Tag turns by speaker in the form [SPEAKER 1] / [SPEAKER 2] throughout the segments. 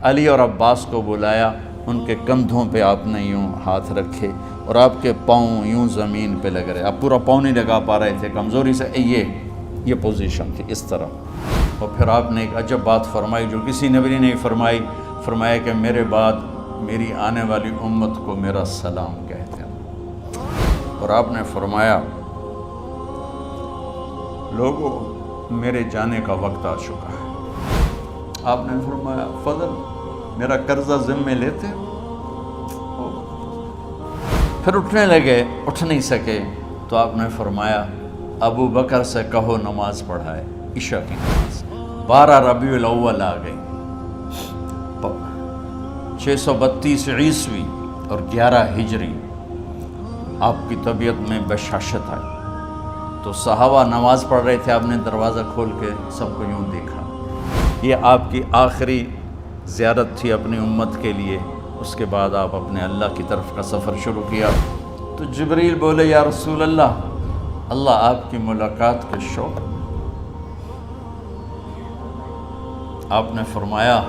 [SPEAKER 1] علی اور عباس کو بلایا، ان کے کندھوں پہ آپ نے یوں ہاتھ رکھے اور آپ کے پاؤں یوں زمین پہ لگ رہے، آپ پورا پاؤں نہیں لگا پا رہے تھے کمزوری سے، یہ پوزیشن تھی اس طرح۔ اور پھر آپ نے ایک عجب بات فرمائی جو کسی نبی نے نہیں فرمائی، فرمایا کہ میرے بعد میری آنے والی امت کو میرا سلام کہتے ہیں۔ اور آپ نے فرمایا لوگوں میرے جانے کا وقت آ چکا ہے۔ آپ نے فرمایا فضل میرا قرضہ ذمے لیتے ہو؟ پھر اٹھنے لگے، اٹھ نہیں سکے تو آپ نے فرمایا ابو بکر سے کہو نماز پڑھائے، عشاء کی نماز۔ 12 ربیع الاول آ گئی، 632 عیسوی اور 11 ہجری، آپ کی طبیعت میں بشاشت آئی تو صحابہ نماز پڑھ رہے تھے، آپ نے دروازہ کھول کے سب کو یوں دیکھا۔ یہ آپ کی آخری زیارت تھی اپنی امت کے لیے، اس کے بعد آپ اپنے اللہ کی طرف کا سفر شروع کیا۔ تو جبریل بولے یا رسول اللہ، اللہ آپ کی ملاقات کے شوق۔ آپ نے فرمایا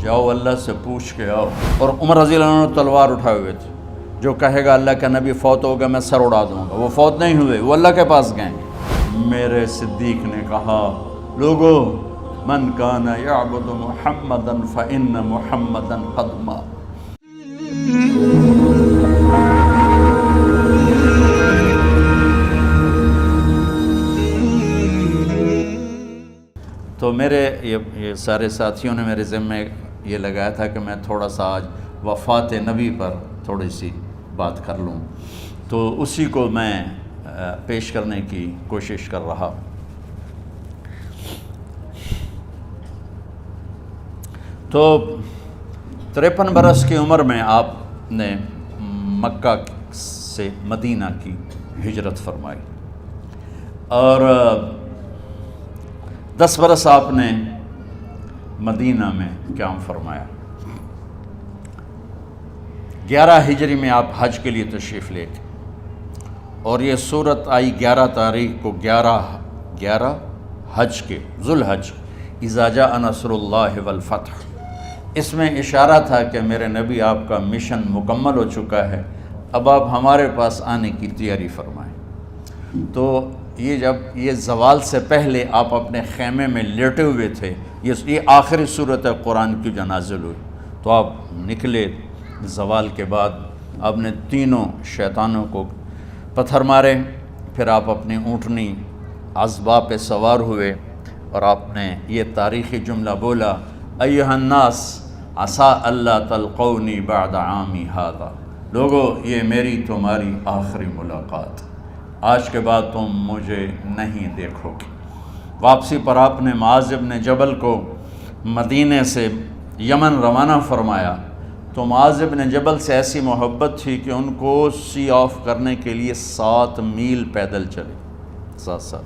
[SPEAKER 1] جاؤ اللہ سے پوچھ کے آؤ۔ اور عمر رضی اللہ عنہ تلوار اٹھائے ہوئے تھے، جو کہے گا اللہ کا نبی فوت ہو گیا میں سر اڑا دوں گا، وہ فوت نہیں ہوئے، وہ اللہ کے پاس گئے۔ میرے صدیق نے کہا لوگو من کان یعبد محمدا فإن محمدا قد مات۔ تو میرے یہ سارے ساتھیوں نے میرے ذمے یہ لگایا تھا کہ میں تھوڑا سا آج وفات نبی پر تھوڑی سی بات کر لوں، تو اسی کو میں پیش کرنے کی کوشش کر رہا۔ تو 53 برس کی عمر میں آپ نے مکہ سے مدینہ کی ہجرت فرمائی، اور 10 برس آپ نے مدینہ میں قیام فرمایا۔ 11 ہجری میں آپ حج کے لیے تشریف لے گئے، اور یہ صورت آئی 11 تاریخ کو، 11 حج کے ذوالحج، اذا جاء نصر اللہ والفتح۔ اس میں اشارہ تھا کہ میرے نبی آپ کا مشن مکمل ہو چکا ہے، اب آپ ہمارے پاس آنے کی تیاری فرمائیں۔ تو یہ جب یہ زوال سے پہلے آپ اپنے خیمے میں لیٹے ہوئے تھے، یہ آخری صورت قرآن کی جو نازل ہوئی، تو آپ نکلے زوال کے بعد، آپ نے تینوں شیطانوں کو پتھر مارے، پھر آپ اپنی اونٹنی عذبہ پہ سوار ہوئے اور آپ نے یہ تاریخی جملہ بولا ایھا الناس عسیٰ اللہ تلقونی بعد عامی ھذا، لوگو یہ میری تمہاری آخری ملاقات، آج کے بعد تم مجھے نہیں دیکھو گے۔ واپسی پر آپ نے معاذ بن جبل کو مدینے سے یمن روانہ فرمایا، تو معاذ بن جبل سے ایسی محبت تھی کہ ان کو سی آف کرنے کے لیے 7 میل پیدل چلے، 7۔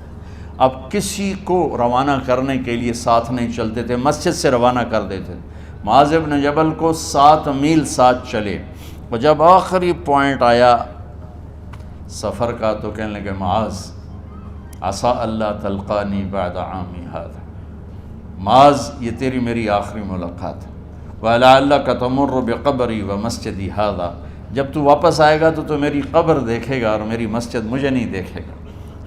[SPEAKER 1] اب کسی کو روانہ کرنے کے لیے ساتھ نہیں چلتے تھے، مسجد سے روانہ کر دیتے تھے، معاذ بن جبل کو 7 میل ساتھ چلے، اور جب آخری پوائنٹ آیا سفر کا تو کہنے لگے معاذ عسیٰ اللہ تلقانی بعد عامی ھذا، معاذ یہ تیری میری آخری ملاقات ہے، وَلَعَلَّكَ تَمُرُّ بِقَبْرِي وَمَسْجِدِي ھذا، جب تو واپس آئے گا تو میری قبر دیکھے گا اور میری مسجد مجھے نہیں دیکھے گا۔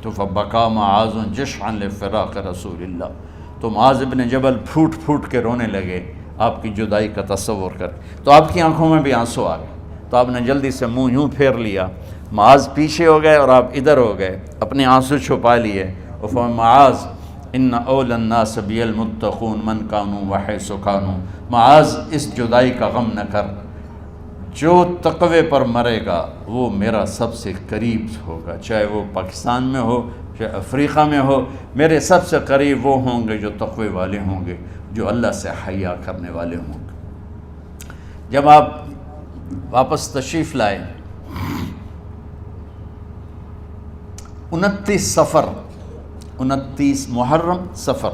[SPEAKER 1] تو فَبَكَىٰ مُعَاذٌ جِشْعًا لِفِرَاقِ رسول اللہ، تو معاذ بن جبل پھوٹ پھوٹ کے رونے لگے آپ کی جدائی کا تصور کر، تو آپ کی آنکھوں میں بھی آنسو آ گئے، تو آپ نے جلدی سے منہ یوں پھیر لیا، معاذ پیچھے ہو گئے اور آپ ادھر ہو گئے، اپنے آنسو چھپا لیے، اور فرمایا معاذ ان اولی الناس بی المتقون من کانوا وحیث کانوا، معاذ اس جدائی کا غم نہ کر، جو تقوی پر مرے گا وہ میرا سب سے قریب ہوگا، چاہے وہ پاکستان میں ہو چاہے افریقہ میں ہو، میرے سب سے قریب وہ ہوں گے جو تقوی والے ہوں گے، جو اللہ سے حیا کرنے والے ہوں گے۔ جب آپ واپس تشریف لائے 29 محرم صفر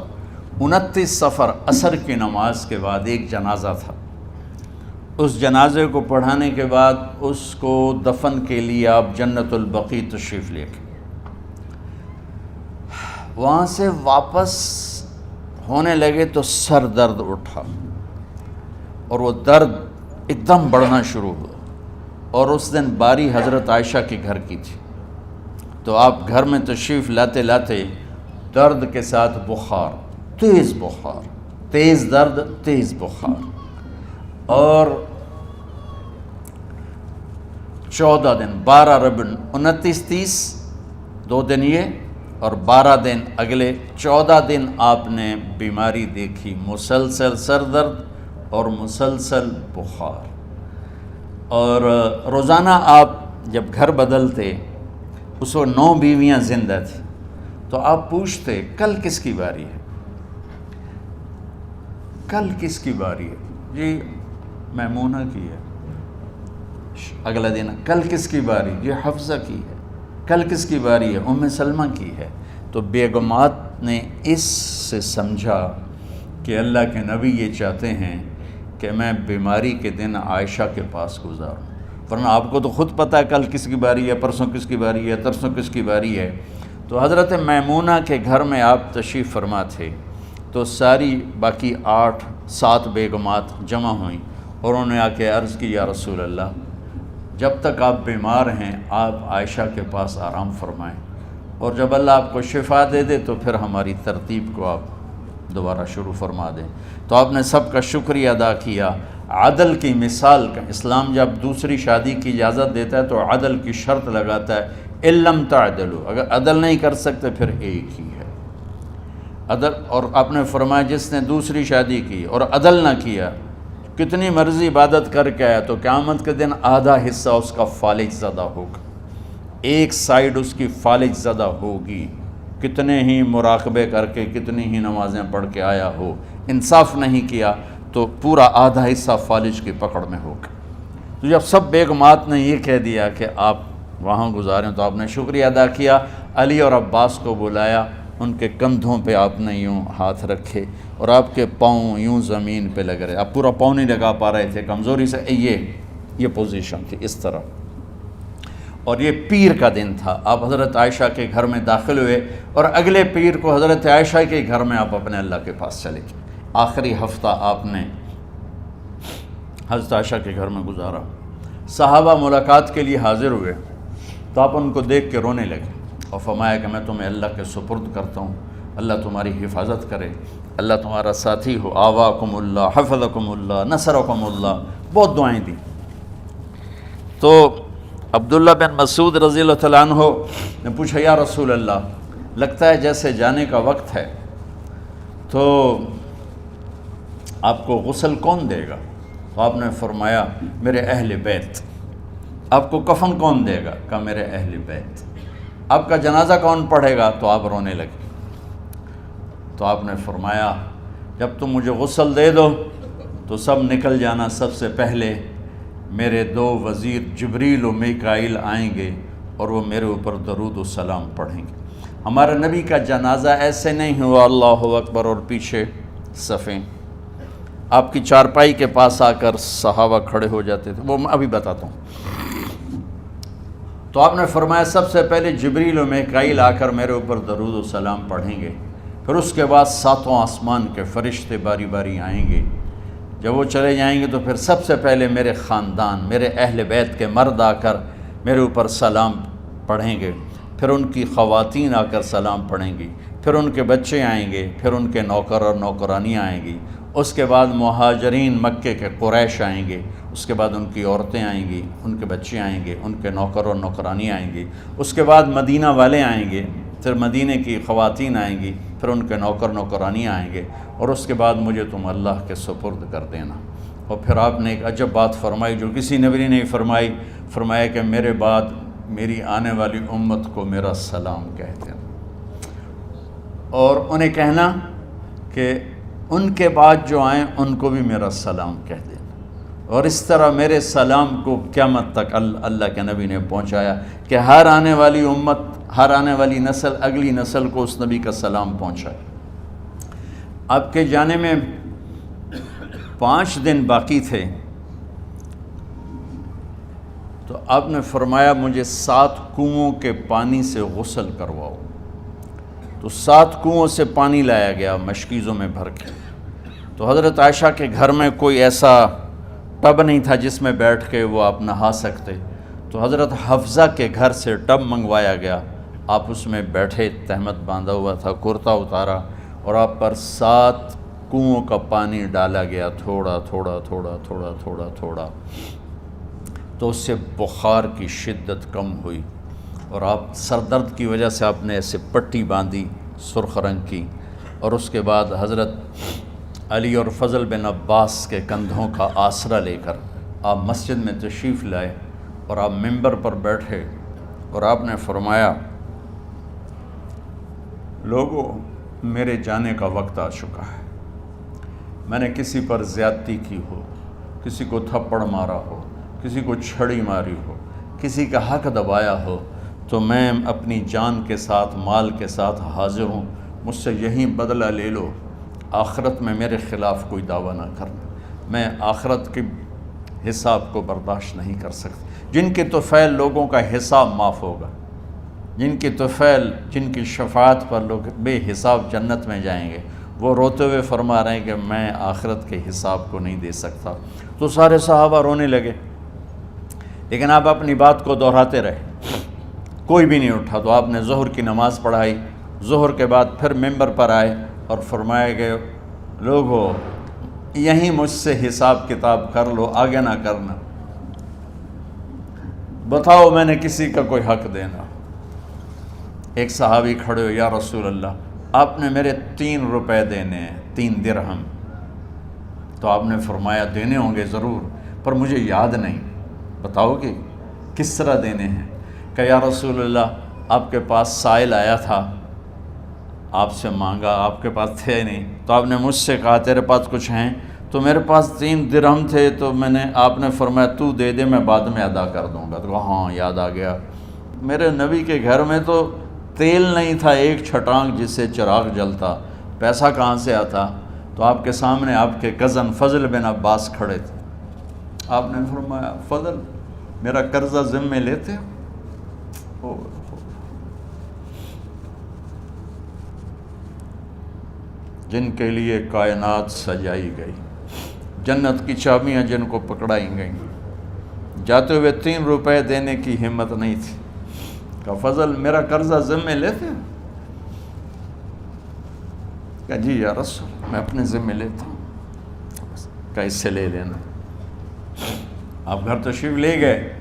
[SPEAKER 1] 29 صفر عصر کی نماز کے بعد ایک جنازہ تھا، اس جنازے کو پڑھانے کے بعد اس کو دفن کے لیے آپ جنت البقیع تشریف لے گئے، وہاں سے واپس ہونے لگے تو سر درد اٹھا، اور وہ درد ایک دم بڑھنا شروع ہوا، اور اس دن باری حضرت عائشہ کے گھر کی تھی، تو آپ گھر میں تشریف لاتے لاتے درد کے ساتھ بخار، تیز درد، تیز بخار، اور 14 دن 12 ربیع 29 30 2 دن یہ اور 12 دن اگلے 14 دن آپ نے بیماری دیکھی، مسلسل سر درد اور مسلسل بخار۔ اور روزانہ آپ جب گھر بدلتے، اس وقت 9 بیویاں زندہ تھیں، تو آپ پوچھتے کل کس کی باری ہے، کل کس کی باری ہے؟ جی میمونہ کی ہے۔ اگلا دن کل کس کی باری؟ جی حفصہ کی ہے۔ کل کس کی باری ہے؟ ام سلمہ کی ہے۔ تو بیگمات نے اس سے سمجھا کہ اللہ کے نبی یہ چاہتے ہیں کہ میں بیماری کے دن عائشہ کے پاس گزاروں، ورنہ آپ کو تو خود پتہ ہے کل کس کی باری ہے، پرسوں کس کی باری ہے، ترسوں کس کی باری ہے۔ تو حضرت میمونہ کے گھر میں آپ تشریف فرما تھے، تو ساری باقی 7 بیگمات جمع ہوئیں اور انہوں نے آ کے عرض کی، یا رسول اللہ، جب تک آپ بیمار ہیں آپ عائشہ کے پاس آرام فرمائیں، اور جب اللہ آپ کو شفا دے دے تو پھر ہماری ترتیب کو آپ دوبارہ شروع فرما دیں۔ تو آپ نے سب کا شکریہ ادا کیا۔ عدل کی مثال کا اسلام جب دوسری شادی کی اجازت دیتا ہے تو عدل کی شرط لگاتا ہے، اِلَّمْ تَعْدِلُوا، اگر عدل نہیں کر سکتے پھر ایک ہی ہے عدل۔ اور آپ نے فرمایا جس نے دوسری شادی کی اور عدل نہ کیا، کتنی مرضی عبادت کر کے آیا، تو قیامت کے دن آدھا حصہ اس کا فالج زدہ ہوگا، ایک سائیڈ اس کی فالج زدہ ہوگی، کتنے ہی مراقبے کر کے کتنی ہی نمازیں پڑھ کے آیا ہو، انصاف نہیں کیا تو پورا آدھا حصہ فالج کی پکڑ میں ہوگا۔ تو جب سب بیگمات نے یہ کہہ دیا کہ آپ وہاں گزاریں تو آپ نے شکریہ ادا کیا، علی اور عباس کو بلایا، ان کے کندھوں پہ آپ نے یوں ہاتھ رکھے اور آپ کے پاؤں یوں زمین پہ لگ رہے، آپ پورا پاؤں نہیں لگا پا رہے تھے کمزوری سے، یہ پوزیشن تھی اس طرح۔ اور یہ پیر کا دن تھا، آپ حضرت عائشہ کے گھر میں داخل ہوئے اور اگلے پیر کو حضرت عائشہ کے گھر میں آپ اپنے اللہ کے پاس چلے گئے۔ آخری ہفتہ آپ نے حضرت عائشہ کے گھر میں گزارا۔ صحابہ ملاقات کے لیے حاضر ہوئے تو آپ ان کو دیکھ کے رونے لگے اور فرمایا کہ میں تمہیں اللہ کے سپرد کرتا ہوں، اللہ تمہاری حفاظت کرے، اللہ تمہارا ساتھی ہو، آواکم اللہ، حفظکم اللہ، نصرکم اللہ، بہت دعائیں دیں۔ تو عبداللہ بن مسعود رضی اللہ تعالیٰ عنہ نے پوچھا، یا رسول اللہ، لگتا ہے جیسے جانے کا وقت ہے، تو آپ کو غسل کون دے گا؟ تو آپ نے فرمایا میرے اہل بیت۔ آپ کو کفن کون دے گا؟ کہا میرے اہل بیت۔ آپ کا جنازہ کون پڑھے گا؟ تو آپ رونے لگے۔ تو آپ نے فرمایا جب تم مجھے غسل دے دو تو سب نکل جانا، سب سے پہلے میرے 2 وزیر جبریل و میکائیل آئیں گے اور وہ میرے اوپر درود و سلام پڑھیں گے۔ ہمارے نبی کا جنازہ ایسے نہیں ہوا اللہ اکبر اور پیچھے صفیں، آپ کی چارپائی کے پاس آ کر صحابہ کھڑے ہو جاتے تھے، وہ میں ابھی بتاتا ہوں۔ تو آپ نے فرمایا سب سے پہلے جبریل و میکائیل آ کر میرے اوپر درود و سلام پڑھیں گے، پھر اس کے بعد 7 آسمان کے فرشتے باری باری آئیں گے۔ جب وہ چلے جائیں گے تو پھر سب سے پہلے میرے خاندان، میرے اہل بیت کے مرد آ کر میرے اوپر سلام پڑھیں گے، پھر ان کی خواتین آ کر سلام پڑھیں گی، پھر ان کے بچے آئیں گے، پھر ان کے نوکر اور نوکرانیاں آئیں گی، اس کے بعد مہاجرین مکے کے قریش آئیں گے، اس کے بعد ان کی عورتیں آئیں گی، ان کے بچے آئیں گے، ان کے نوکر اور نوکرانی آئیں گی، اس کے بعد مدینہ والے آئیں گے، پھر مدینے کی خواتین آئیں گی، پھر ان کے نوکر نوکرانی آئیں گے، اور اس کے بعد مجھے تم اللہ کے سپرد کر دینا۔ اور پھر آپ نے ایک عجب بات فرمائی جو کسی نبی نے نہیں فرمائی، فرمایا کہ میرے بعد میری آنے والی امت کو میرا سلام کہہ دینا، اور انہیں کہنا کہ ان کے بعد جو آئیں ان کو بھی میرا سلام کہہ دینا۔ اور اس طرح میرے سلام کو قیامت تک اللہ کے نبی نے پہنچایا کہ ہر آنے والی امت، ہر آنے والی نسل، اگلی نسل کو اس نبی کا سلام پہنچائے۔ آپ کے جانے میں 5 دن باقی تھے تو آپ نے فرمایا مجھے 7 کنوؤں کے پانی سے غسل کرواؤ۔ تو 7 کنوؤں سے پانی لایا گیا مشکیزوں میں بھر کے، تو حضرت عائشہ کے گھر میں کوئی ایسا ٹب نہیں تھا جس میں بیٹھ کے وہ آپ نہا سکتے، تو حضرت حفصہ کے گھر سے ٹب منگوایا گیا، آپ اس میں بیٹھے، تہمت باندھا ہوا تھا، کرتا اتارا، اور آپ پر 7 کنوؤں کا پانی ڈالا گیا، تھوڑا تھوڑا تھوڑا تھوڑا تھوڑا تھوڑا، تو اس سے بخار کی شدت کم ہوئی، اور آپ سر درد کی وجہ سے آپ نے ایسے پٹی باندھی سرخ رنگ کی، اور اس کے بعد حضرت علی اور فضل بن عباس کے کندھوں کا آسرا لے کر آپ مسجد میں تشریف لائے، اور آپ منبر پر بیٹھے، اور آپ نے فرمایا، لوگوں، میرے جانے کا وقت آ چکا ہے، میں نے کسی پر زیادتی کی ہو، کسی کو تھپڑ مارا ہو، کسی کو چھڑی ماری ہو، کسی کا حق دبایا ہو، تو میں اپنی جان کے ساتھ، مال کے ساتھ حاضر ہوں، مجھ سے یہیں بدلہ لے لو، آخرت میں میرے خلاف کوئی دعویٰ نہ کرنا، میں آخرت کے حساب کو برداشت نہیں کر سکتا۔ جن کے طفیل لوگوں کا حساب معاف ہوگا، جن کی طفیل، جن کی شفاعت پر لوگ بے حساب جنت میں جائیں گے، وہ روتے ہوئے فرما رہے ہیں کہ میں آخرت کے حساب کو نہیں دے سکتا۔ تو سارے صحابہ رونے لگے، لیکن آپ اپنی بات کو دہراتے رہے، کوئی بھی نہیں اٹھا۔ تو آپ نے ظہر کی نماز پڑھائی، ظہر کے بعد پھر ممبر پر آئے اور فرمایا کہ لوگو، یہیں مجھ سے حساب کتاب کر لو، آگے نہ کرنا، بتاؤ میں نے کسی کا کوئی حق دینا۔ ایک صحابی کھڑے ہو، یا رسول اللہ، آپ نے میرے 3 روپے دینے ہیں، 3 درہم۔ تو آپ نے فرمایا دینے ہوں گے ضرور، پر مجھے یاد نہیں، بتاؤ کہ کس طرح دینے ہیں؟ کہ یا رسول اللہ، آپ کے پاس سائل آیا تھا، آپ سے مانگا، آپ کے پاس تھے نہیں، تو آپ نے مجھ سے کہا تیرے پاس کچھ ہیں؟ تو میرے پاس 3 درہم تھے، تو آپ نے فرمایا تو دے دے، میں بعد میں ادا کر دوں گا۔ تو کہا ہاں یاد آ گیا، میرے نبی کے گھر میں تو تیل نہیں تھا ایک چھٹانگ جس سے چراغ جلتا، پیسہ کہاں سے آتا؟ تو آپ کے سامنے آپ کے کزن فضل بن عباس کھڑے تھے، آپ نے فرمایا فضل، میرا قرضہ ذمے لیتے ہو؟ جن کے لیے کائنات سجائی گئی، جنت کی چابیاں جن کو پکڑائی گئیں، جاتے ہوئے 3 روپے دینے کی ہمت نہیں تھی۔ کہا فضل، میرا قرضہ ذمے لیتے؟ کہا جی یا رسول، میں اپنے ذمے لیتا ہوں۔ کہا اس سے لے لینا۔ آپ گھر تشریف لے گئے،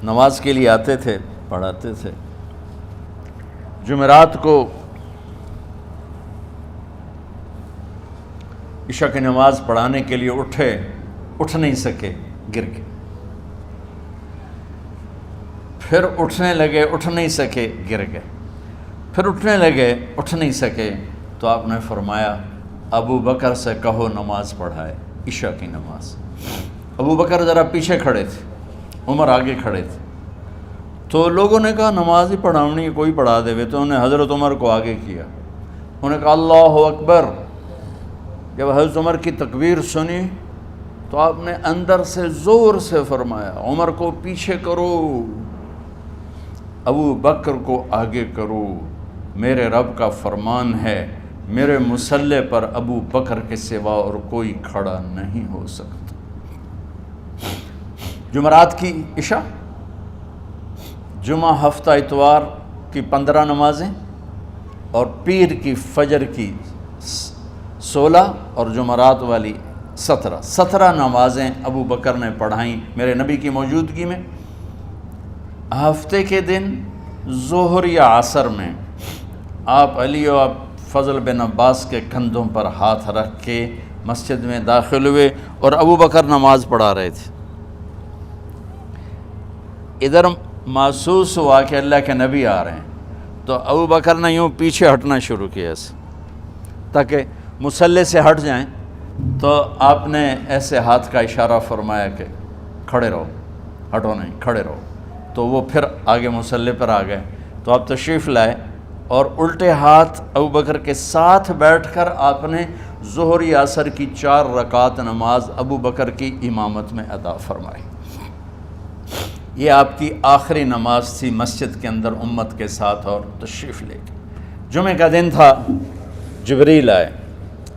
[SPEAKER 1] نماز کے لیے آتے تھے، پڑھاتے تھے۔ جمعرات کو عشاء کی نماز پڑھانے کے لیے اٹھ نہیں سکے، گر گئے، پھر اٹھنے لگے، اٹھ نہیں سکے، گر گئے، پھر اٹھنے لگے، اٹھ نہیں سکے، تو آپ نے فرمایا ابو بکر سے کہو نماز پڑھائے، عشاء کی نماز۔ ابو بکر ذرا پیچھے کھڑے تھے، عمر آگے کھڑے تھے، تو لوگوں نے کہا نماز ہی پڑھاونی ہے، کوئی پڑھا دے، تو انہوں نے حضرت عمر کو آگے کیا، انہوں نے کہا اللہ اکبر۔ جب حضرت عمر کی تکبیر سنی تو آپ نے اندر سے زور سے فرمایا عمر کو پیچھے کرو، ابو بکر کو آگے کرو، میرے رب کا فرمان ہے، میرے مصلی پر ابو بکر کے سوا اور کوئی کھڑا نہیں ہو سکتا۔ جمعرات کی عشاء، جمعہ ہفتہ اتوار کی 15 نمازیں، اور پیر کی فجر کی 16 اور جمعرات والی 17 نمازیں ابو بکر نے پڑھائیں میرے نبی کی موجودگی میں۔ ہفتے کے دن ظہر یا عصر میں آپ علی و فضل بن عباس کے کندھوں پر ہاتھ رکھ کے مسجد میں داخل ہوئے اور ابو بکر نماز پڑھا رہے تھے۔ ادھر محسوس ہوا کہ اللہ کے نبی آ رہے ہیں، تو ابو بکر نے یوں پیچھے ہٹنا شروع کیا ایسے تاکہ مصلی سے ہٹ جائیں، تو آپ نے ایسے ہاتھ کا اشارہ فرمایا کہ کھڑے رہو، ہٹو نہیں، کھڑے رہو، تو وہ پھر آگے مصلی پر آ گئے۔ تو آپ تشریف لائے اور الٹے ہاتھ ابو بکر کے ساتھ بیٹھ کر آپ نے ظہر یا عصر کی 4 رکعت نماز ابو بکر کی امامت میں ادا فرمائی۔ یہ آپ کی آخری نماز تھی مسجد کے اندر امت کے ساتھ، اور تشریف لے گئے۔ جمعہ کا دن تھا، جبریل آئے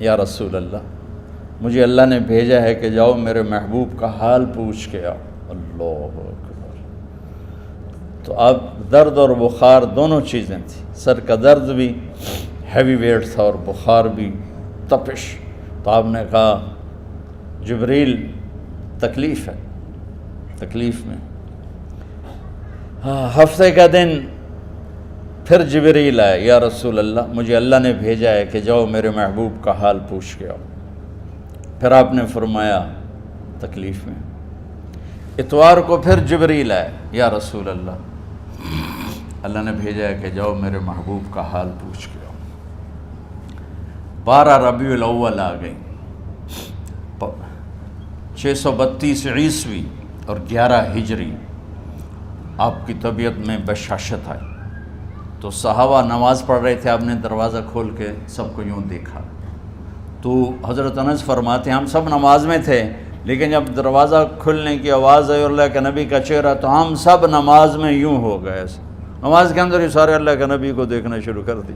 [SPEAKER 1] یا رسول اللہ مجھے اللہ نے بھیجا ہے کہ جاؤ میرے محبوب کا حال پوچھ کے آؤ۔ اللہ اکبر۔ تو اب درد اور بخار دونوں چیزیں تھیں، سر کا درد بھی ہیوی ویٹ تھا اور بخار بھی تپش۔ تو آپ نے کہا جبریل تکلیف ہے، تکلیف میں۔ ہفتے کا دن پھر جبریل آئے، یا رسول اللہ مجھے اللہ نے بھیجا ہے کہ جاؤ میرے محبوب کا حال پوچھ کے آؤ۔ پھر آپ نے فرمایا تکلیف میں۔ اتوار کو پھر جبریل آئے، یا رسول اللہ اللہ نے بھیجا ہے کہ جاؤ میرے محبوب کا حال پوچھ کے آؤ۔ 12 ربیع الاول آ گئی، 632 عیسوی اور 11 ہجری، آپ کی طبیعت میں بشاشت آئی۔ تو صحابہ نماز پڑھ رہے تھے، آپ نے دروازہ کھول کے سب کو یوں دیکھا۔ تو حضرت انس فرماتے ہیں ہم سب نماز میں تھے، لیکن جب دروازہ کھلنے کی آواز آئی اور اللہ کے نبی کا چہرہ، تو ہم سب نماز میں یوں ہو گئے، نماز کے اندر ہی سارے اللہ کے نبی کو دیکھنا شروع کر دی،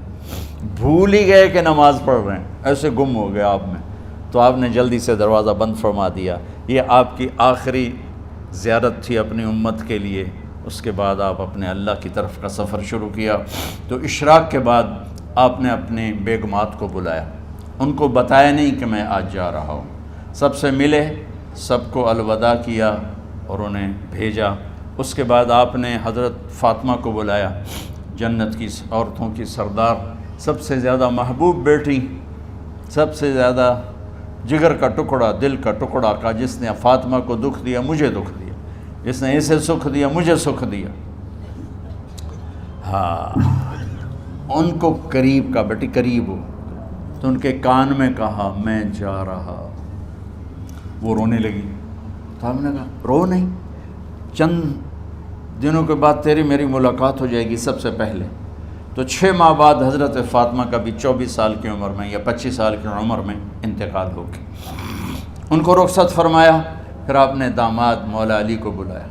[SPEAKER 1] بھول ہی گئے کہ نماز پڑھ رہے ہیں، ایسے گم ہو گئے آپ میں۔ تو آپ نے جلدی سے دروازہ بند فرما دیا۔ یہ آپ کی آخری زیارت تھی اپنی امت کے لیے۔ اس کے بعد آپ اپنے اللہ کی طرف کا سفر شروع کیا۔ تو اشراق کے بعد آپ نے اپنے بیگمات کو بلایا، ان کو بتایا نہیں کہ میں آج جا رہا ہوں، سب سے ملے، سب کو الوداع کیا اور انہیں بھیجا۔ اس کے بعد آپ نے حضرت فاطمہ کو بلایا، جنت کی عورتوں کی سردار، سب سے زیادہ محبوب بیٹی، سب سے زیادہ جگر کا ٹکڑا، دل کا ٹکڑا کا، جس نے فاطمہ کو دکھ دیا مجھے دکھ دیا، جس نے اسے سکھ دیا مجھے سکھ دیا۔ ہاں، ان کو قریب کا، بیٹی قریب ہو، تو ان کے کان میں کہا میں جا رہا۔ وہ رونے لگی، تو ہم نے کہا رو نہیں، چند دنوں کے بعد تیری میری ملاقات ہو جائے گی سب سے پہلے۔ تو 6 ماہ بعد حضرت فاطمہ کا بھی 24 سال کی عمر میں یا 25 سال کی عمر میں انتقال ہو گیا۔ ان کو رخصت فرمایا۔ پھر آپ نے داماد مولا علی کو بلایا،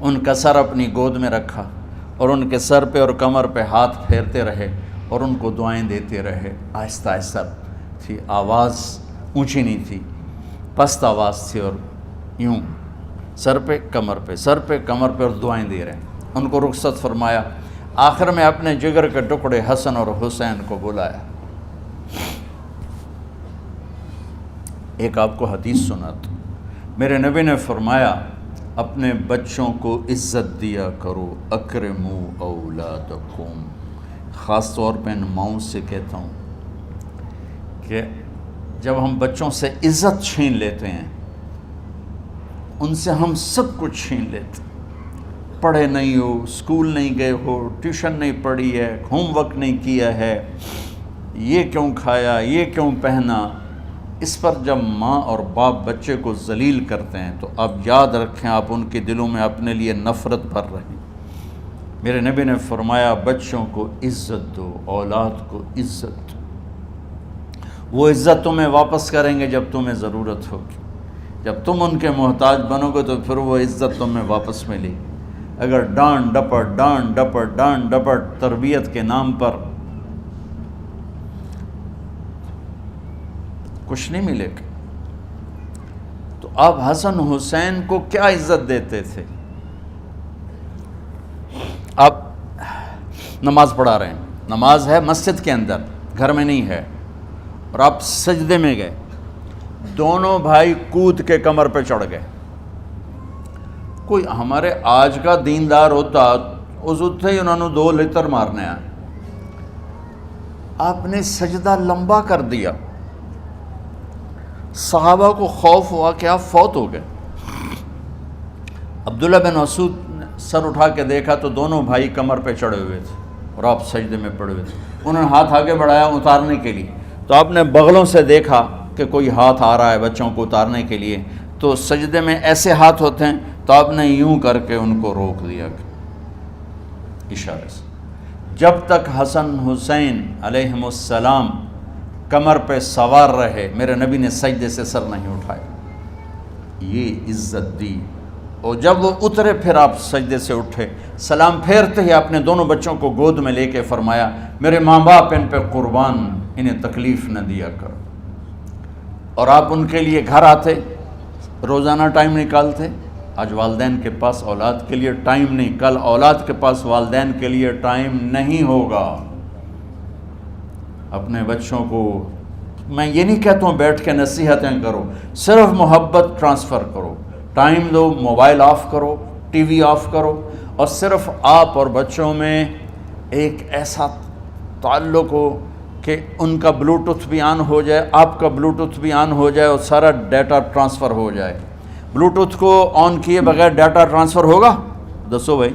[SPEAKER 1] ان کا سر اپنی گود میں رکھا اور ان کے سر پہ اور کمر پہ ہاتھ پھیرتے رہے اور ان کو دعائیں دیتے رہے۔ آہستہ آہستہ تھی، آواز اونچی نہیں تھی، پست آواز تھی، اور یوں سر پہ کمر پہ، سر پہ کمر پہ، اور دعائیں دے رہے۔ ان کو رخصت فرمایا۔ آخر میں اپنے جگر کے ٹکڑے حسن اور حسین کو بلایا۔ ایک آپ کو حدیث سناتا، میرے نبی نے فرمایا اپنے بچوں کو عزت دیا کرو، اکرموا اولادکم۔ خاص طور پہ ان ماؤں سے کہتا ہوں کہ جب ہم بچوں سے عزت چھین لیتے ہیں، ان سے ہم سب کچھ چھین لیتے ہیں۔ پڑھے نہیں ہو، اسکول نہیں گئے ہو، ٹیوشن نہیں پڑھی ہے، ہوم ورک نہیں کیا ہے، یہ کیوں کھایا، یہ کیوں پہنا، اس پر جب ماں اور باپ بچے کو ذلیل کرتے ہیں تو اب یاد رکھیں آپ ان کے دلوں میں اپنے لیے نفرت بھر رہے ہیں۔ میرے نبی نے فرمایا بچوں کو عزت دو، اولاد کو عزت دو۔ وہ عزت تمہیں واپس کریں گے جب تمہیں ضرورت ہوگی، جب تم ان کے محتاج بنو گے تو پھر وہ عزت تمہیں واپس ملے گی۔ اگر ڈانٹ ڈپٹ تربیت کے نام پر کچھ نہیں ملے گا۔ تو آپ حسن حسین کو کیا عزت دیتے تھے؟ آپ نماز پڑھا رہے ہیں، نماز ہے مسجد کے اندر، گھر میں نہیں ہے، اور آپ سجدے میں گئے، دونوں بھائی کود کے کمر پہ چڑھ گئے۔ کوئی ہمارے آج کا دیندار ہوتا اس اتھے ہی انہوں نے 2 لتر مارنے آئے، آپ نے سجدہ لمبا کر دیا۔ صحابہ کو خوف ہوا کہ آپ فوت ہو گئے۔ عبداللہ بن مسعود نے سر اٹھا کے دیکھا تو دونوں بھائی کمر پہ چڑھے ہوئے تھے اور آپ سجدے میں پڑے ہوئے تھے۔ انہوں نے ہاتھ آگے بڑھایا اتارنے کے لیے، تو آپ نے بغلوں سے دیکھا کہ کوئی ہاتھ آ رہا ہے بچوں کو اتارنے کے لیے، تو سجدے میں ایسے ہاتھ ہوتے ہیں، تو آپ نے یوں کر کے ان کو روک دیا اشارے سے۔ جب تک حسن حسین علیہم السلام کمر پہ سوار رہے میرے نبی نے سجدے سے سر نہیں اٹھایا، یہ عزت دی۔ اور جب وہ اترے پھر آپ سجدے سے اٹھے، سلام پھیرتے ہی آپ نے دونوں بچوں کو گود میں لے کے فرمایا میرے ماں باپ ان پہ قربان، انہیں تکلیف نہ دیا کرو۔ اور آپ ان کے لیے گھر آتے، روزانہ ٹائم نکالتے۔ آج والدین کے پاس اولاد کے لیے ٹائم نہیں، کل اولاد کے پاس والدین کے لیے ٹائم نہیں ہوگا۔ اپنے بچوں کو میں یہ نہیں کہتا ہوں بیٹھ کے نصیحتیں کرو، صرف محبت ٹرانسفر کرو، ٹائم دو، موبائل آف کرو، ٹی وی آف کرو، اور صرف آپ اور بچوں میں ایک ایسا تعلق ہو کہ ان کا بلوٹوتھ بھی آن ہو جائے، آپ کا بلوٹوتھ بھی آن ہو جائے، اور سارا ڈیٹا ٹرانسفر ہو جائے۔ بلوٹوتھ کو آن کیے بغیر ڈیٹا ٹرانسفر ہوگا؟ دسو بھائی۔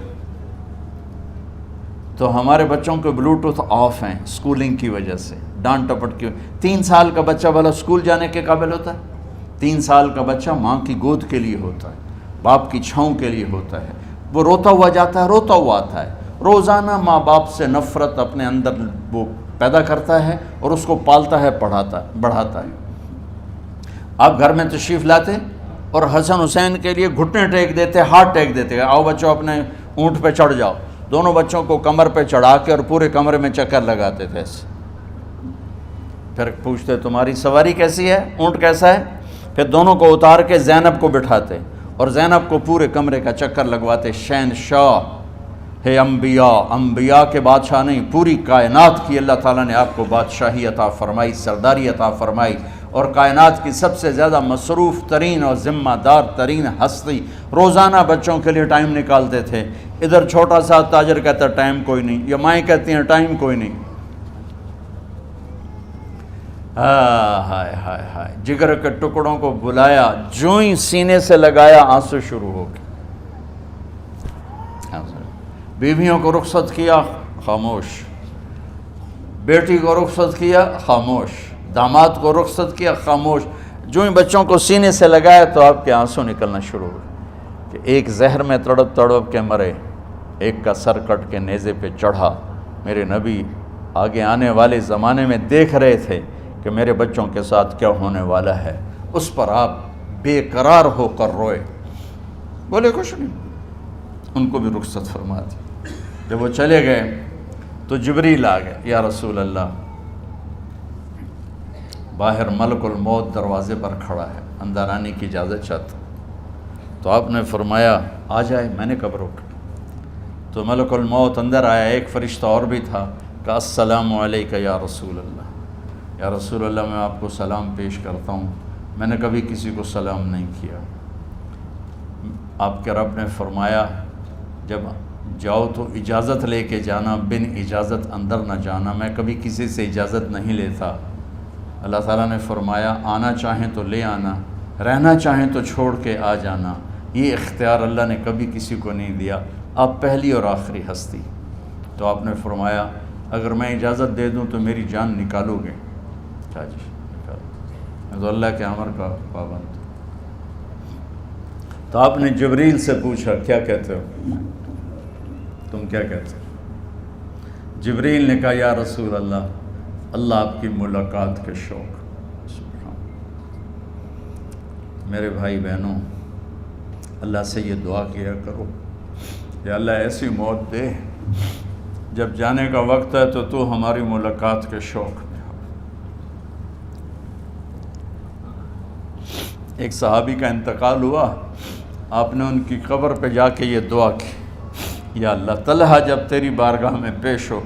[SPEAKER 1] تو ہمارے بچوں کے بلوٹوتھ آف ہیں اسکولنگ کی وجہ سے، ڈانٹ ٹپٹ کی۔ 3 سال کا بچہ بھلا اسکول جانے کے قابل ہوتا ہے؟ 3 سال کا بچہ ماں کی گود کے لیے ہوتا ہے، باپ کی چھاؤں کے لیے ہوتا ہے، وہ روتا ہوا جاتا ہے، روتا ہوا آتا ہے، روزانہ ماں باپ سے نفرت اپنے اندر وہ پیدا کرتا ہے اور اس کو پالتا ہے، بڑھاتا ہے۔ آپ گھر میں تشریف لاتے اور حسن حسین کے لیے گھٹنے ٹیک دیتے، ہاتھ ٹیک دیتے، آؤ بچوں اپنے اونٹ پہ چڑھ جاؤ، دونوں بچوں کو کمر پہ چڑھا کے اور پورے کمرے میں چکر لگاتے تھے ایسے۔ پھر پوچھتے تمہاری سواری کیسی ہے، اونٹ کیسا ہے؟ پھر دونوں کو اتار کے زینب کو بٹھاتے اور زینب کو پورے کمرے کا چکر لگواتے۔ شہنشاہ ہے انبیاء، انبیاء کے بادشاہ نہیں، پوری کائنات کی اللہ تعالیٰ نے آپ کو بادشاہی عطا فرمائی، سرداری عطا فرمائی، اور کائنات کی سب سے زیادہ مصروف ترین اور ذمہ دار ترین ہستی روزانہ بچوں کے لیے ٹائم نکالتے تھے۔ ادھر چھوٹا سا تاجر کہتا ہے ٹائم کوئی نہیں، یا مائیں کہتی ہیں ٹائم کوئی نہیں۔ ہائے ہائے ہائے، جگر کے ٹکڑوں کو بلایا، جو ہی سینے سے لگایا آنسو شروع ہو گئے۔ بیویوں کو رخصت کیا، خاموش۔ بیٹی کو رخصت کیا، خاموش۔ داماد کو رخصت کیا، خاموش۔ جو ہی بچوں کو سینے سے لگایا تو آپ کے آنسو نکلنا شروع ہوئے کہ ایک زہر میں تڑپ تڑپ کے مرے، ایک کا سر کٹ کے نیزے پہ چڑھا۔ میرے نبی آگے آنے والے زمانے میں دیکھ رہے تھے کہ میرے بچوں کے ساتھ کیا ہونے والا ہے، اس پر آپ بے قرار ہو کر روئے، بولے کچھ نہیں، ان کو بھی رخصت فرما دی۔ جب وہ چلے گئے تو جبریل آ گئے، یا رسول اللہ، باہر ملک الموت دروازے پر کھڑا ہے، اندر آنے کی اجازت چاہتا۔ تو آپ نے فرمایا آ جائے، میں نے کب روکا؟ تو ملک الموت اندر آیا، ایک فرشتہ اور بھی تھا، کہا السلام علیکہ یا رسول اللہ، یا رسول اللہ میں آپ کو سلام پیش کرتا ہوں، میں نے کبھی کسی کو سلام نہیں کیا۔ آپ کے رب نے فرمایا جب جاؤ تو اجازت لے کے جانا، بن اجازت اندر نہ جانا، میں کبھی کسی سے اجازت نہیں لیتا۔ اللہ تعالیٰ نے فرمایا آنا چاہیں تو لے آنا، رہنا چاہیں تو چھوڑ کے آ جانا، یہ اختیار اللہ نے کبھی کسی کو نہیں دیا، آپ پہلی اور آخری ہستی۔ تو آپ نے فرمایا اگر میں اجازت دے دوں تو میری جان نکالو گے؟ اچھا جی نکالو، میں تو اللہ کے امر کا پابند ہوں۔ تو آپ نے جبریل سے پوچھا کیا کہتے ہو، تم کیا کہتے ہو؟ جبریل نے کہا یا رسول اللہ، اللہ آپ کی ملاقات کے شوق۔ سبحان میرے بھائی بہنوں، اللہ سے یہ دعا کیا کرو کہ اللہ ایسی موت دے جب جانے کا وقت ہے تو ہماری ملاقات کے شوق میں ہو۔ ایک صحابی کا انتقال ہوا، آپ نے ان کی قبر پہ جا کے یہ دعا کی، یا اللہ طلحہ جب تیری بارگاہ میں پیش ہو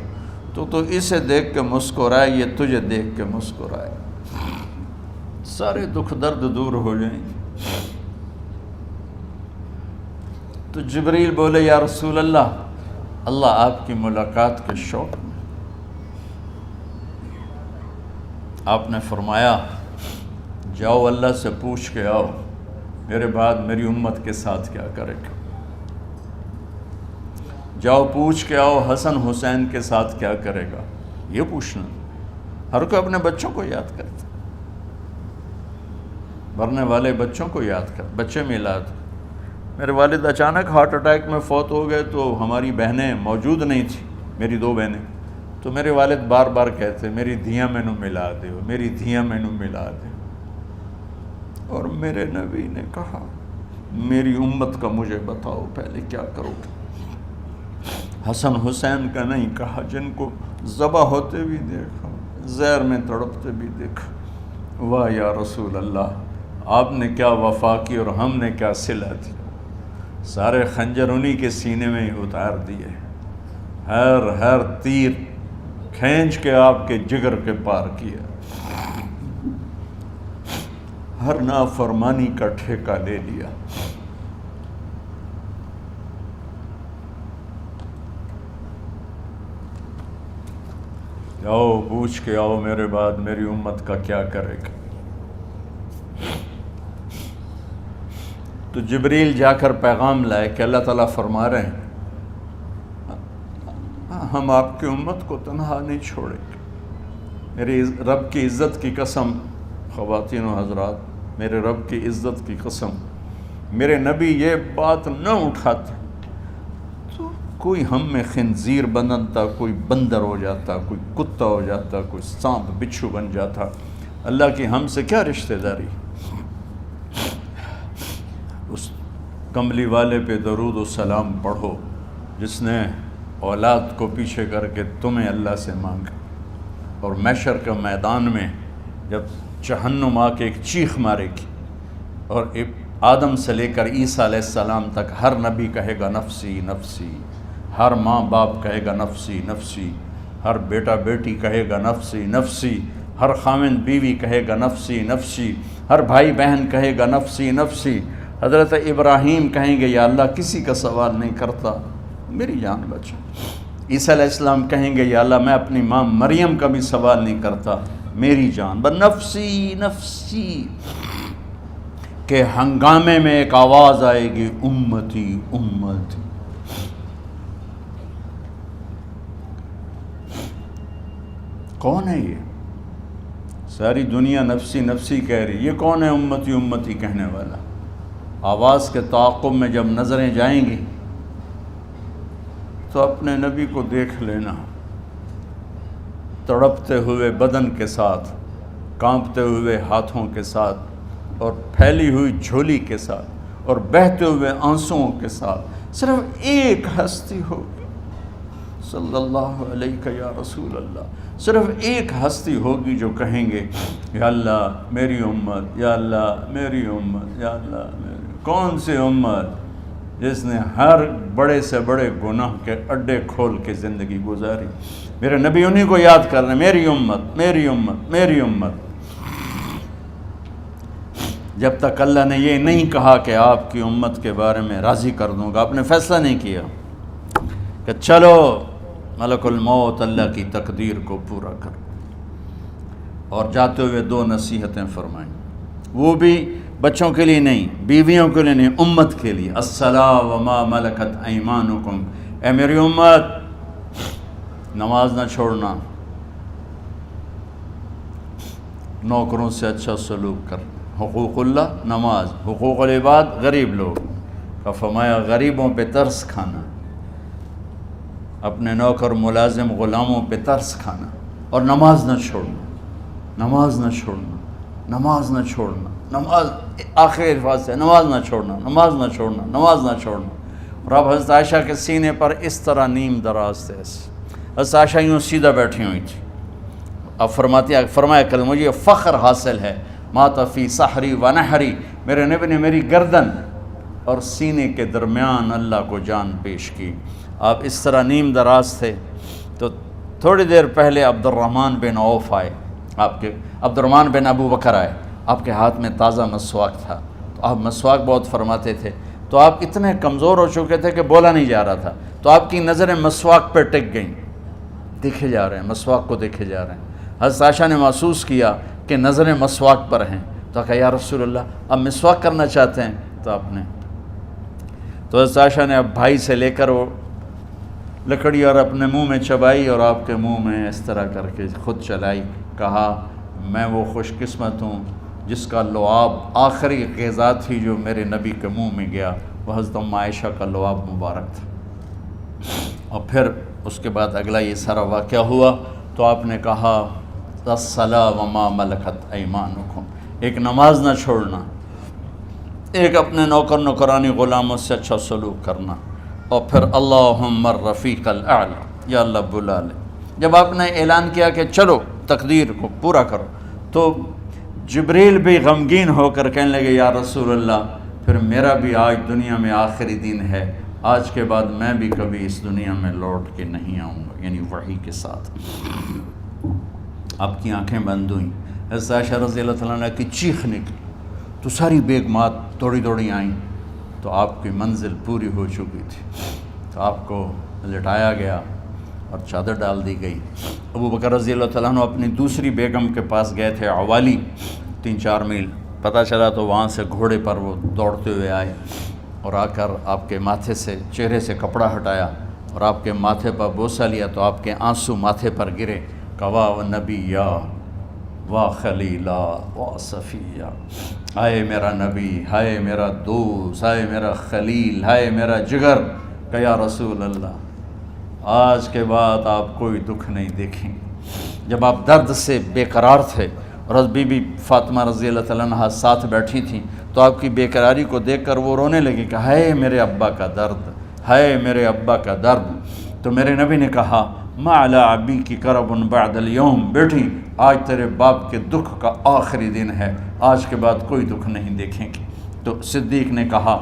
[SPEAKER 1] تو اسے دیکھ کے مسکرائے، یہ تجھے دیکھ کے مسکرائے، سارے دکھ درد دور ہو جائیں۔ تو جبریل بولے یا رسول اللہ، اللہ آپ کی ملاقات کے شوق میں۔ آپ نے فرمایا جاؤ اللہ سے پوچھ کے آؤ میرے بعد میری امت کے ساتھ کیا کرے گا، جاؤ پوچھ کے آؤ حسن حسین کے ساتھ کیا کرے گا۔ یہ پوچھنا، ہر کوئی اپنے بچوں کو یاد کرتا، مرنے والے بچوں کو یاد کر، بچے میلاد۔ میرے والد اچانک ہارٹ اٹیک میں فوت ہو گئے تو ہماری بہنیں موجود نہیں تھیں، میری 2 بہنیں، تو میرے والد بار بار کہتے میری دھیاں مینوں ملا دیو، میری دھیاں مینوں ملا دیو۔ اور میرے نبی نے کہا میری امت کا مجھے بتاؤ پہلے کیا کرو گے۔ حسن حسین کا نہیں کہا، جن کو ذبح ہوتے بھی دیکھا، زہر میں تڑپتے بھی دیکھا۔ واہ یا رسول اللہ، آپ نے کیا وفا کی اور ہم نے کیا صلہ دی، سارے خنجر انہی کے سینے میں ہی اتار دیے، ہر تیر کھینچ کے آپ کے جگر کے پار کیا، ہر نافرمانی کا ٹھیکہ لے لیا۔ جاؤ پوچھ کے آؤ میرے بعد میری امت کا کیا کرے گا۔ تو جبریل جا کر پیغام لائے کہ اللہ تعالیٰ فرما رہے ہیں ہم آپ کی امت کو تنہا نہیں چھوڑیں گے۔ میرے رب کی عزت کی قسم، خواتین و حضرات، میرے رب کی عزت کی قسم، میرے نبی یہ بات نہ اٹھاتے تو کوئی ہم میں خنزیر بنتا، کوئی بندر ہو جاتا، کوئی کتا ہو جاتا، کوئی سانپ بچھو بن جاتا۔ اللہ کی ہم سے کیا رشتہ داری؟ اس کملی والے پہ درود و سلام پڑھو جس نے اولاد کو پیچھے کر کے تمہیں اللہ سے مانگا، اور محشر کے میدان میں جب جہنم آ کے ایک چیخ مارے گی اور آدم سے لے کر عیسیٰ علیہ السلام تک ہر نبی کہے گا نفسی نفسی، ہر ماں باپ کہے گا نفسی نفسی، ہر بیٹا بیٹی کہے گا نفسی نفسی، ہر خاوند بیوی کہے گا نفسی نفسی، ہر بھائی بہن کہے گا نفسی نفسی۔ حضرت ابراہیم کہیں گے یا اللہ کسی کا سوال نہیں کرتا، میری جان بچا۔ عیسیٰ علیہ السلام کہیں گے یا اللہ میں اپنی ماں مریم کا بھی سوال نہیں کرتا، میری جان بس نفسی نفسی۔ کہ ہنگامے میں ایک آواز آئے گی امتی امتی۔ کون ہے یہ؟ ساری دنیا نفسی نفسی کہہ رہی، یہ کون ہے امتی امتی کہنے والا؟ آواز کے تعاقب میں جب نظریں جائیں گی تو اپنے نبی کو دیکھ لینا، تڑپتے ہوئے بدن کے ساتھ، کانپتے ہوئے ہاتھوں کے ساتھ، اور پھیلی ہوئی جھولی کے ساتھ، اور بہتے ہوئے آنسوؤں کے ساتھ۔ صرف ایک ہستی ہوگی، صلی اللہ علیہ یا رسول اللہ، صرف ایک ہستی ہوگی جو کہیں گے یا اللہ میری امت، یا اللہ میری امت، یا اللہ میری۔ کون سی امت؟ جس نے ہر بڑے سے بڑے گناہ کے اڈے کھول کے زندگی گزاری۔ میرے نبی انہی کو یاد کر رہے ہیں، میری امت میری امت میری امت۔ جب تک اللہ نے یہ نہیں کہا کہ آپ کی امت کے بارے میں راضی کر دوں گا، آپ نے فیصلہ نہیں کیا کہ چلو ملک الموت اللہ کی تقدیر کو پورا کر، اور جاتے ہوئے 2 نصیحتیں فرمائیں، وہ بھی بچوں کے لیے نہیں، بیویوں کے لیے نہیں، امت کے لیے۔ الصلاۃ وما ملکت ایمانکم، اے میری امت نماز نہ چھوڑنا، نوکروں سے اچھا سلوک کر، حقوق اللہ نماز، حقوق العباد غریب لوگ کا فرمایا غریبوں پہ ترس کھانا، اپنے نوکر ملازم غلاموں پہ ترس کھانا، اور نماز نہ چھوڑنا، نماز نہ چھوڑنا، نماز نہ چھوڑنا، نماز آخری الفاظ سے نماز نہ چھوڑنا، نماز نہ چھوڑنا، نماز نہ چھوڑنا۔ اور اب حضرت عائشہ کے سینے پر اس طرح نیم دراز تھے، حضرت عائشہ یوں سیدھا بیٹھی ہوئی تھی۔ اب فرمایا کریں مجھے فخر حاصل ہے، مات فی سحری و نحری، میرے نبی نے میری گردن اور سینے کے درمیان اللہ کو جان پیش کی۔ آپ اس طرح نیم دراز تھے تو تھوڑی دیر پہلے عبد الرحمن بن عوف آئے، عبد الرحمن بن ابو بکر آئے، آپ کے ہاتھ میں تازہ مسواک تھا، تو آپ مسواک بہت فرماتے تھے، تو آپ اتنے کمزور ہو چکے تھے کہ بولا نہیں جا رہا تھا، تو آپ کی نظریں مسواک پہ ٹک گئیں، دیکھے جا رہے ہیں، مسواک کو دیکھے جا رہے ہیں۔ حضرت عائشہ نے محسوس کیا کہ نظریں مسواک پر ہیں، تو کہا یا رسول اللہ اب مسواک کرنا چاہتے ہیں، تو آپ نے تو حضرت عائشہ نے اب بھائی سے لے کر وہ لکڑی اور اپنے منہ میں چبائی، اور آپ کے منہ میں اس طرح کر کے خود چلائی، کہا میں وہ خوش قسمت ہوں جس کا لعاب آخری غذا تھی جو میرے نبی کے منہ میں گیا، وہ حضرت ام عائشہ کا لعاب مبارک تھا۔ اور پھر اس کے بعد اگلا یہ سارا واقعہ ہوا، تو آپ نے کہا الصلاۃ وما ملکت ایمانکم، ایک نماز نہ چھوڑنا، ایک اپنے نوکر نوکرانی غلاموں سے اچھا سلوک کرنا، اور پھر اللہم الرفیق الاعلی، یا اللہ بلا لے۔ جب آپ نے اعلان کیا کہ چلو تقدیر کو پورا کرو۔ تو جبریل بھی غمگین ہو کر کہنے لگے یا رسول اللہ پھر میرا بھی آج دنیا میں آخری دن ہے، آج کے بعد میں بھی کبھی اس دنیا میں لوٹ کے نہیں آؤں گا، یعنی وحی کے ساتھ۔ آپ کی آنکھیں بند ہوئیں، حضرت عائشہ رضی اللہ تعالیٰ عنہ کی چیخ نکلی تو ساری بیگمات دوڑی آئیں، تو آپ کی منزل پوری ہو چکی تھی، تو آپ کو لٹایا گیا اور چادر ڈال دی گئی۔ ابو بکر رضی اللہ تعالیٰ عنہ اپنی دوسری بیگم کے پاس گئے تھے عوالی، 3-4 میل، پتہ چلا تو وہاں سے گھوڑے پر وہ دوڑتے ہوئے آئے اور آ کر آپ کے ماتھے سے چہرے سے کپڑا ہٹایا اور آپ کے ماتھے پر بوسہ لیا تو آپ کے آنسو ماتھے پر گرے، کوا و نبیّا وا خلیلا وا صفیہ، ہائے میرا نبی، ہائے میرا دوست، ہائے میرا خلیل، ہائے میرا جگر، کہ یا رسول اللہ آج کے بعد آپ کوئی دکھ نہیں دیکھیں گے۔ جب آپ درد سے بے قرار تھے اور بی بی فاطمہ رضی اللہ تعالیٰ عنہ ساتھ بیٹھی تھیں تو آپ کی بے قراری کو دیکھ کر وہ رونے لگی کہ ہائے میرے ابا کا درد، ہائے میرے ابا کا درد۔ تو میرے نبی نے کہا ما علی ابی کی کرب بعد اليوم، بیٹی آج تیرے باپ کے دکھ کا آخری دن ہے، آج کے بعد کوئی دکھ نہیں دیکھیں گے۔ تو صدیق نے کہا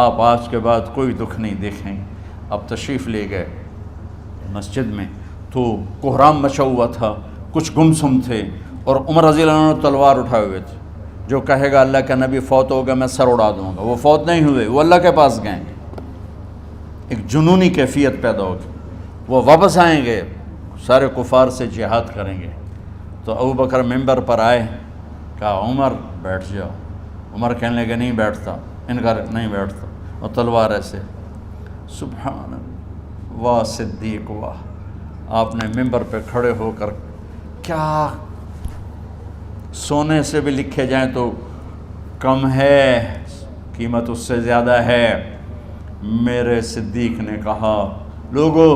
[SPEAKER 1] آپ آج کے بعد کوئی دکھ نہیں دیکھیں گے۔ اب تشریف لے گئے مسجد میں تو کوہرام مچا ہوا تھا، کچھ گمسم تھے اور عمر رضی اللہ عنہ تلوار اٹھائے ہوئے تھے، جو کہے گا اللہ کا نبی فوت ہو گیا میں سر اڑا دوں گا، وہ فوت نہیں ہوئے، وہ اللہ کے پاس گئے، ایک جنونی کیفیت پیدا ہوگی، وہ واپس آئیں گے، سارے کفار سے جہاد کریں گے۔ تو ابو بکر ممبر پر آئے، کہا عمر بیٹھ جاؤ، عمر کہنے لگے نہیں بیٹھتا، انکار نہیں بیٹھتا، اور تلوار ایسے، سبحان اللہ واہ صدیق واہ۔ آپ نے ممبر پہ کھڑے ہو کر کیا سونے سے بھی لکھے جائیں تو کم ہے، قیمت اس سے زیادہ ہے، میرے صدیق نے کہا لوگو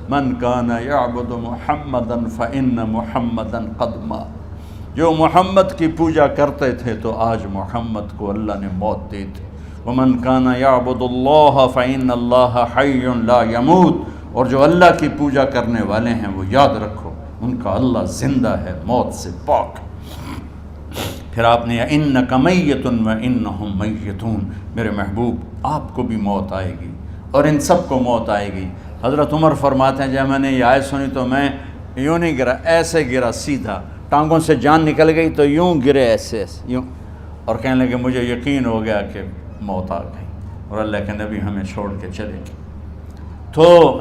[SPEAKER 1] من کان یعبد محمدا فإن محمدا قد مات، جو محمد کی پوجا کرتے تھے تو آج محمد کو اللہ نے موت دی تھی، ومن کان یعبد اللہ فإن اللہ حی لا یموت، اور جو اللہ کی پوجا کرنے والے ہیں وہ یاد رکھو ان کا اللہ زندہ ہے، موت سے پاک۔ پھر آپ نے انک میت وانہم میتون، میرے محبوب آپ کو بھی موت آئے گی اور ان سب کو موت آئے گی۔ حضرت عمر فرماتے ہیں جب میں نے یہ آیت سنی تو میں یوں نہیں گرا، ایسے گرا سیدھا، ٹانگوں سے جان نکل گئی تو یوں گرے ایسے یوں، اور کہنے لگے مجھے یقین ہو گیا کہ موت آ گئی اور اللہ کے نبی ہمیں چھوڑ کے چلے گئے۔ تو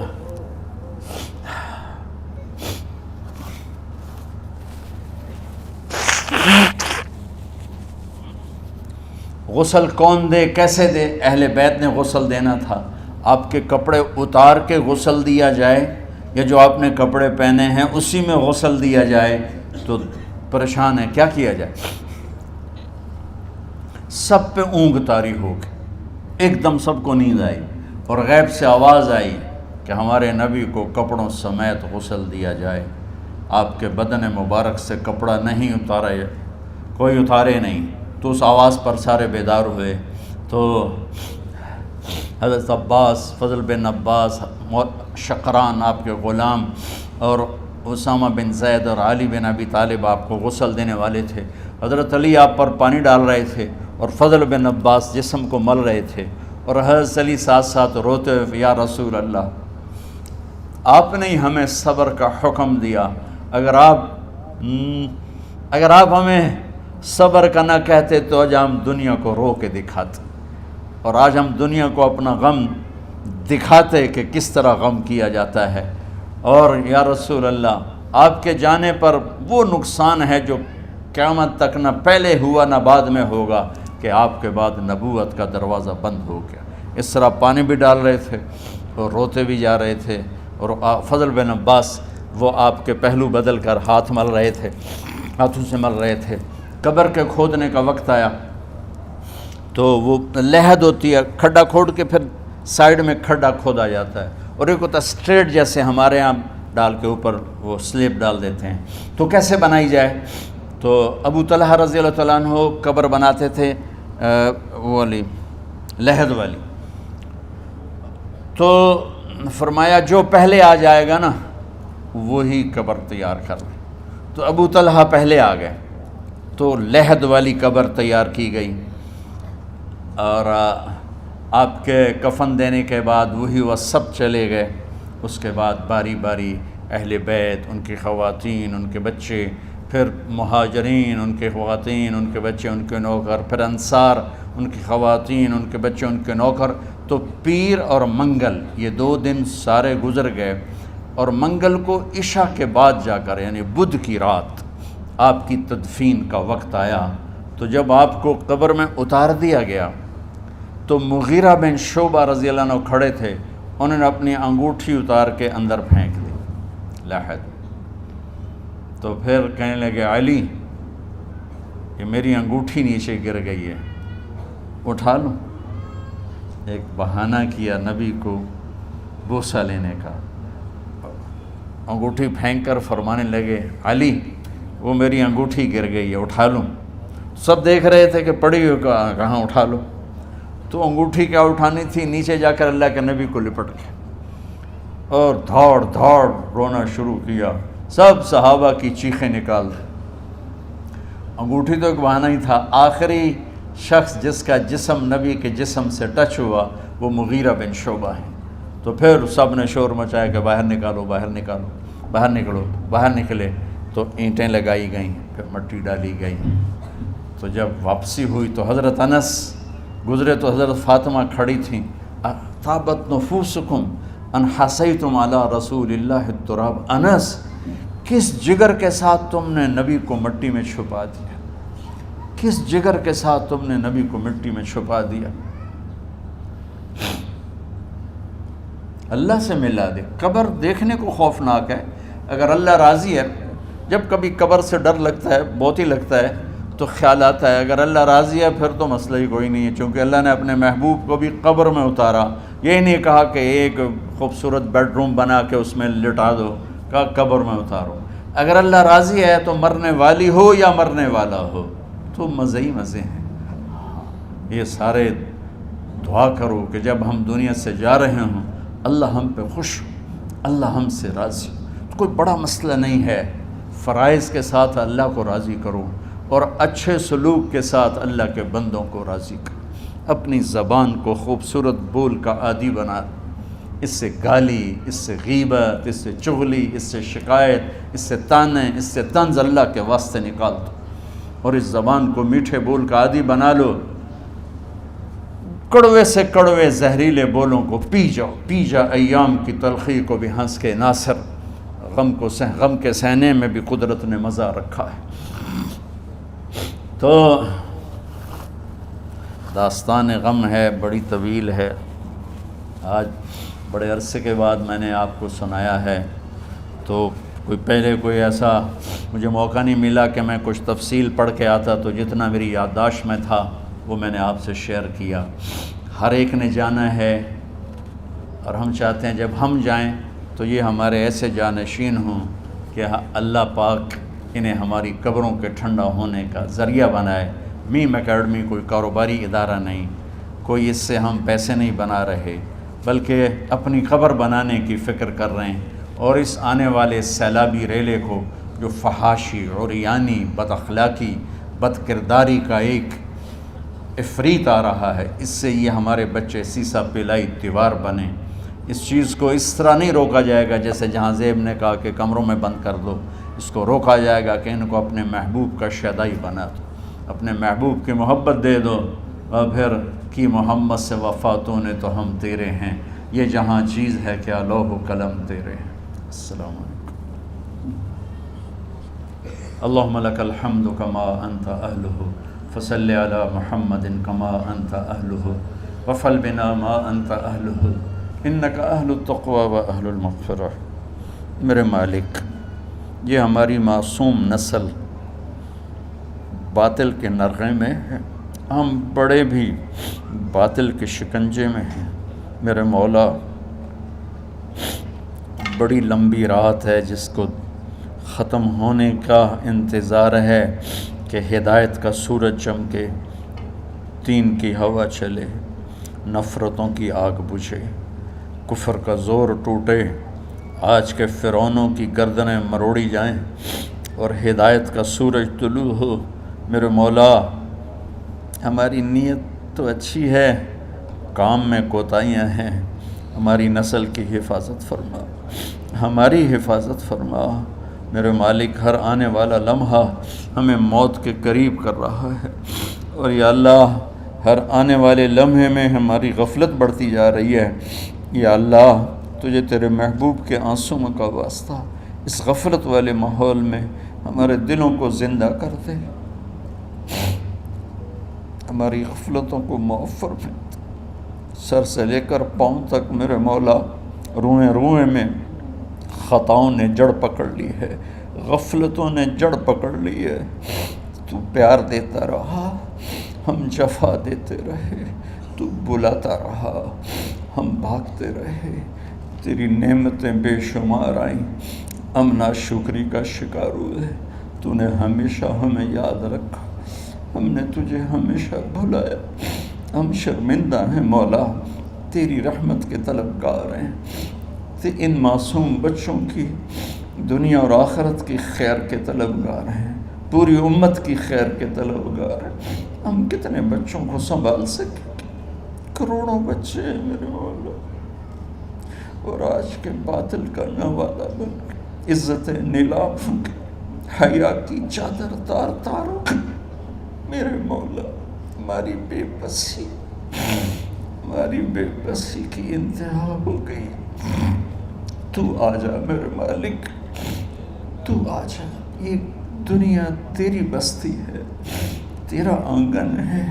[SPEAKER 1] غسل کون دے، کیسے دے؟ اہل بیت نے غسل دینا تھا۔ آپ کے کپڑے اتار کے غسل دیا جائے یا جو آپ نے کپڑے پہنے ہیں اسی میں غسل دیا جائے تو پریشان ہے، کیا کیا جائے؟ سب پہ اونگ طاری ہو گئی، ایک دم سب کو نیند آئی اور غیب سے آواز آئی کہ ہمارے نبی کو کپڑوں سمیت غسل دیا جائے۔ آپ کے بدن مبارک سے کپڑا نہیں اتارا، کوئی اتارے نہیں، تو اس آواز پر سارے بیدار ہوئے۔ تو حضرت عباس، فضل بن عباس، شقران آپ کے غلام، اور اسامہ بن زید اور علی بن ابی طالب آپ کو غسل دینے والے تھے۔ حضرت علی آپ پر پانی ڈال رہے تھے اور فضل بن عباس جسم کو مل رہے تھے، اور حضرت علی ساتھ ساتھ روتے ہوئے یا رسول اللہ آپ نے ہمیں صبر کا حکم دیا، اگر آپ ہمیں صبر کا نہ کہتے تو آج ہم دنیا کو رو کے دکھاتے، اور آج ہم دنیا کو اپنا غم دکھاتے کہ کس طرح غم کیا جاتا ہے۔ اور یا رسول اللہ آپ کے جانے پر وہ نقصان ہے جو قیامت تک نہ پہلے ہوا نہ بعد میں ہوگا، کہ آپ کے بعد نبوت کا دروازہ بند ہو گیا۔ اس طرح پانی بھی ڈال رہے تھے اور روتے بھی جا رہے تھے، اور فضل بن عباس وہ آپ کے پہلو بدل کر ہاتھ مل رہے تھے، ہاتھوں سے مل رہے تھے۔ قبر کے کھودنے کا وقت آیا تو وہ لحد ہوتی ہے، کھڈا کھود کے پھر سائیڈ میں کھڈا کھودا جاتا ہے، اور ایک ہوتا اسٹریٹ جیسے ہمارے ہاں ڈال کے اوپر وہ سلیب ڈال دیتے ہیں، تو کیسے بنائی جائے؟ تو ابو طلحہ رضی اللہ تعالیٰ عنہ قبر بناتے تھے وہ والی لحد والی، تو فرمایا جو پہلے آ جائے گا نا وہی قبر تیار کر لے۔ تو ابو طلحہ پہلے آ گئے، تو لحد والی قبر تیار کی گئی، اور آپ کے کفن دینے کے بعد وہی وہ سب چلے گئے۔ اس کے بعد باری باری اہل بیت، ان کی خواتین، ان کے بچے، پھر مہاجرین، ان کے خواتین، ان کے بچے، ان کے نوکر، پھر انصار، ان کی خواتین، ان کے بچے، ان کے نوکر۔ تو پیر اور منگل یہ 2 دن سارے گزر گئے، اور منگل کو عشاء کے بعد جا کر یعنی بدھ کی رات آپ کی تدفین کا وقت آیا۔ تو جب آپ کو قبر میں اتار دیا گیا تو مغیرہ بن شعبہ رضی اللہ عنہ کھڑے تھے، انہوں نے اپنی انگوٹھی اتار کے اندر پھینک دی لحد۔ تو پھر کہنے لگے علی کہ میری انگوٹھی نیچے گر گئی ہے، اٹھا لوں۔ ایک بہانہ کیا نبی کو بوسہ لینے کا، انگوٹھی پھینک کر فرمانے لگے علی وہ میری انگوٹھی گر گئی ہے، اٹھا لوں۔ سب دیکھ رہے تھے کہ پڑی ہوئی کہاں اٹھا لو، تو انگوٹھی کیا اٹھانی تھی، نیچے جا کر اللہ کے نبی کو لپٹ گیا اور دھاڑ دھاڑ رونا شروع کیا۔ سب صحابہ کی چیخیں نکال دی۔ انگوٹھی تو ایک بہانہ ہی تھا، آخری شخص جس کا جسم نبی کے جسم سے ٹچ ہوا وہ مغیرہ بن شعبہ ہیں۔ تو پھر سب نے شور مچایا کہ باہر نکالو، باہر نکالو، باہر نکلو، باہر نکلے۔ تو اینٹیں لگائی گئیں، پھر مٹی ڈالی گئی۔ تو جب واپسی ہوئی تو حضرت انس گزرے تو حضرت فاطمہ کھڑی تھیں، طابت نفوسکم ان حسیتم علی رسول اللہ التراب۔ انس کس جگر کے ساتھ تم نے نبی کو مٹی میں چھپا دیا، کس جگر کے ساتھ تم نے نبی کو مٹی میں چھپا دیا۔ اللہ سے ملا دے۔ قبر دیکھنے کو خوفناک ہے، اگر اللہ راضی ہے، جب کبھی قبر سے ڈر لگتا ہے، بہت ہی لگتا ہے، تو خیال آتا ہے اگر اللہ راضی ہے پھر تو مسئلہ ہی کوئی نہیں ہے، چونکہ اللہ نے اپنے محبوب کو بھی قبر میں اتارا۔ یہ نہیں کہا کہ ایک خوبصورت بیڈ روم بنا کے اس میں لٹا دو، کہا قبر میں اتارو۔ اگر اللہ راضی ہے تو مرنے والی ہو یا مرنے والا ہو تو مزے ہی مزے ہیں۔ یہ سارے دعا کرو کہ جب ہم دنیا سے جا رہے ہوں اللہ ہم پہ خوش ہو، اللہ ہم سے راضی ہو۔ کوئی بڑا مسئلہ نہیں ہے، فرائض کے ساتھ اللہ کو راضی کرو اور اچھے سلوک کے ساتھ اللہ کے بندوں کو راضی کرو۔ اپنی زبان کو خوبصورت بول کا عادی بنا، اس سے گالی، اس سے غیبت، اس سے چغلی، اس سے شکایت، اس سے تانے، اس سے طنز اللہ کے واسطے نکال دو، اور اس زبان کو میٹھے بول کا عادی بنا لو۔ کڑوے سے کڑوے زہریلے بولوں کو پی جاؤ، پی جا ایام کی تلخی کو بھی ہنس کے ناصر، غم کے سہنے میں بھی قدرت نے مزہ رکھا ہے۔ تو داستان غم ہے، بڑی طویل ہے، آج بڑے عرصے کے بعد میں نے آپ کو سنایا ہے، تو کوئی ایسا مجھے موقع نہیں ملا کہ میں کچھ تفصیل پڑھ کے آتا، تو جتنا میری یادداشت میں تھا وہ میں نے آپ سے شیئر کیا۔ ہر ایک نے جانا ہے، اور ہم چاہتے ہیں جب ہم جائیں تو یہ ہمارے ایسے جانشین ہوں کہ اللہ پاک انہیں ہماری قبروں کے ٹھنڈا ہونے کا ذریعہ بنائے۔ میم اکیڈمی کوئی کاروباری ادارہ نہیں، کوئی اس سے ہم پیسے نہیں بنا رہے، بلکہ اپنی قبر بنانے کی فکر کر رہے ہیں، اور اس آنے والے سیلابی ریلے کو جو فحاشی، عریانی، بد اخلاقی، بد کرداری کا ایک افریت آ رہا ہے، اس سے یہ ہمارے بچے سیسا پلائی دیوار بنیں۔ اس چیز کو اس طرح نہیں روکا جائے گا جیسے جہاں زیب نے کہا کہ کمروں میں بند کر دو، اس کو روکا جائے گا کہ ان کو اپنے محبوب کا شیدائی بنا دو، اپنے محبوب کی محبت دے دو، اور پھر کی محمد سے وفاتوں نے تو ہم تیرے ہیں، یہ جہاں چیز ہے کیا لوح و قلم تیرے ہیں۔ السلام علیکم۔ اللہم لک الحمد کما انت اہلہ فصل علی محمد کما انت اہلہ وفل بنا ما انت اہلہ انک اہل التقوی و اہل المغفرہ۔ میرے مالک، یہ ہماری معصوم نسل باطل کے نرغے میں ہے، ہم بڑے بھی باطل کے شکنجے میں ہیں۔ میرے مولا، بڑی لمبی رات ہے جس کو ختم ہونے کا انتظار ہے کہ ہدایت کا سورج چمکے، دین کی ہوا چلے، نفرتوں کی آگ بجھے، کفر کا زور ٹوٹے، آج کے فرعونوں کی گردنیں مروڑی جائیں، اور ہدایت کا سورج طلوع ہو۔ میرے مولا ہماری نیت تو اچھی ہے، کام میں کوتاہیاں ہیں، ہماری نسل کی حفاظت فرما، ہماری حفاظت فرما۔ میرے مالک ہر آنے والا لمحہ ہمیں موت کے قریب کر رہا ہے، اور یا اللہ ہر آنے والے لمحے میں ہماری غفلت بڑھتی جا رہی ہے۔ یا اللہ تجھے تیرے محبوب کے آنسوں کا واسطہ اس غفلت والے ماحول میں ہمارے دلوں کو زندہ کر دے، ہماری غفلتوں کو معاف فرما۔ سر سے لے کر پاؤں تک میرے مولا روئیں روئیں میں خطاؤں نے جڑ پکڑ لی ہے، غفلتوں نے جڑ پکڑ لی ہے۔ تو پیار دیتا رہا، ہم جفا دیتے رہے، تو بلاتا رہا، ہم بھاگتے رہے۔ تیری نعمتیں بے شمار آئیں، ہم ناشکری کا شکار ہوئے۔ تو نے ہمیشہ ہمیں یاد رکھا، ہم نے تجھے ہمیشہ بھلایا۔ ہم شرمندہ ہیں مولا، تیری رحمت کے طلبگار ہیں، ان معصوم بچوں کی دنیا اور آخرت کی خیر کے طلبگار ہیں، پوری امت کی خیر کے طلبگار ہیں۔ ہم کتنے بچوں کو سنبھال سکیں؟ کروڑوں بچے ہیں میرے مولا، اور آج کے باطل کا نوالا بن کے عزت نیلام کے حیا کی چادر تار تار ہو گئی۔ میرے مولا ہماری بے بسی کی انتہا ہو گئی۔ تو آجا میرے مالک، تو آجا۔ یہ دنیا تیری بستی ہے، تیرا آنگن ہے،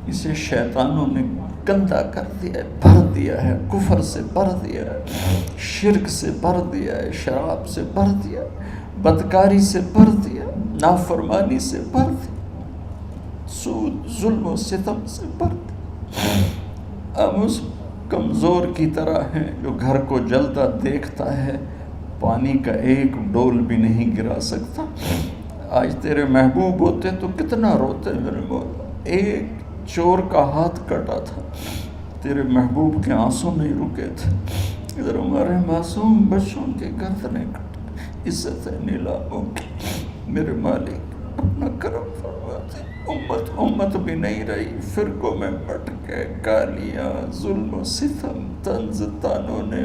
[SPEAKER 1] اسے شیطانوں نے گندا کر دیا ہے، بھر دیا ہے، کفر سے بھر دیا ہے، شرک سے بھر دیا ہے، شراب سے بھر دیا ہے، بدکاری سے بھر دیا، نافرمانی سے بھر دیا، سود ظلم و ستم سے بھر دیا۔ ہم اس کمزور کی طرح ہیں جو گھر کو جلتا دیکھتا ہے، پانی کا ایک ڈول بھی نہیں گرا سکتا۔ آج تیرے محبوب ہوتے تو کتنا روتے میرے مولا۔ ایک چور کا ہاتھ کٹا تھا، تیرے محبوب کے آنسوں نہیں رکے تھے۔ ادھر ہمارے معصوم بچوں کے گردنیں کٹ، عزت نیلاموں کی۔ میرے مالک اپنا کرم فرما دے۔ امت بھی نہیں رہی، فرقوں میں بٹ گئے، گالیاں، ظلم و ستم، طنز تانوں نے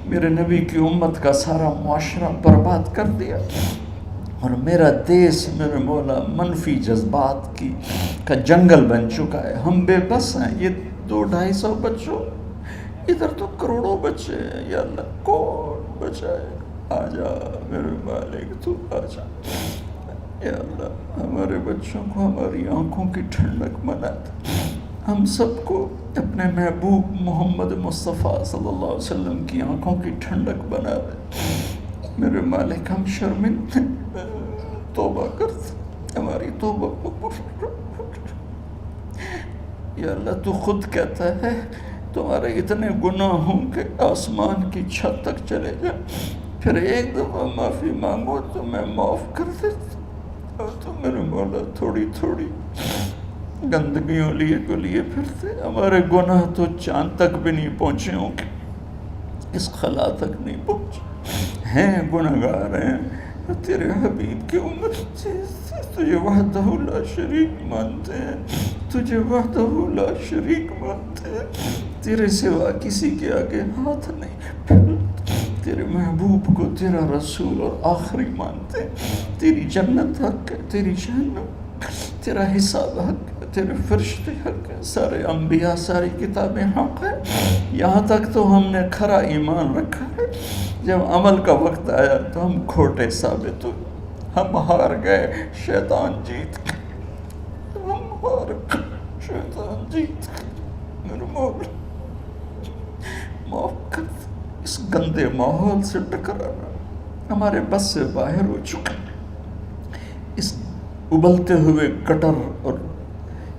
[SPEAKER 1] میرے نبی کی امت کا سارا معاشرہ برباد کر دیا، اور میرا دیس میرے مولا منفی جذبات کا جنگل بن چکا ہے۔ ہم بے بس ہیں، یہ 200-250 بچوں، ادھر تو کروڑوں بچے ہیں۔ یا اللہ کون بچائے؟ آجا میرے مالک، تو آجا یا اللہ۔ ہمارے بچوں کو ہماری آنکھوں کی ٹھنڈک بنا دے، ہم سب کو اپنے محبوب محمد مصطفیٰ صلی اللہ علیہ وسلم کی آنکھوں کی ٹھنڈک بنا دے۔ میرے مالک ہم شرمندہ ہیں، توبہ کرتے، ہماری توبہ قبول۔ یا اللہ تو خود کہتا ہے تمہارے اتنے گناہ ہوں کہ آسمان کی چھت تک چلے جائیں، پھر ایک دفعہ معافی مانگو تو میں معاف کر دیتا۔ اور تو میرے مولا تھوڑی تھوڑی گندگیوں لیے پھرتے، ہمارے گناہ تو چاند تک بھی نہیں پہنچے ہوں گے، اس خلا تک نہیں پہنچے ہیں، گنہگار ہیں، تیرے حبیب کی امت تجھے وحدہ لا شریک مانتے ہیں، تجھے وحدہ لا شریک مانتے ہیں، تیرے سوا کسی کے آگے ہاتھ نہیں پھیلتے، تیرے محبوب کو تیرا رسول اور آخری مانتے ہیں۔ تیری جنت حق ہے، تیری جہنم، تیرا حساب حق ہے، تیرے فرشتے حق ہے، سارے انبیاء، ساری کتابیں حق ہے۔ یہاں تک تو ہم نے کھرا ایمان رکھا ہے، جب عمل کا وقت آیا تو ہم کھوٹے ثابت ہوئے، ہم ہار گئے، شیطان جیت گئے، ہم ہار گئے، شیطان جیت گئے۔ میرے مولا معاف کر دے، اس گندے ماحول سے ٹکرانا ہمارے بس سے باہر ہو چکا، اس ابلتے ہوئے گٹر اور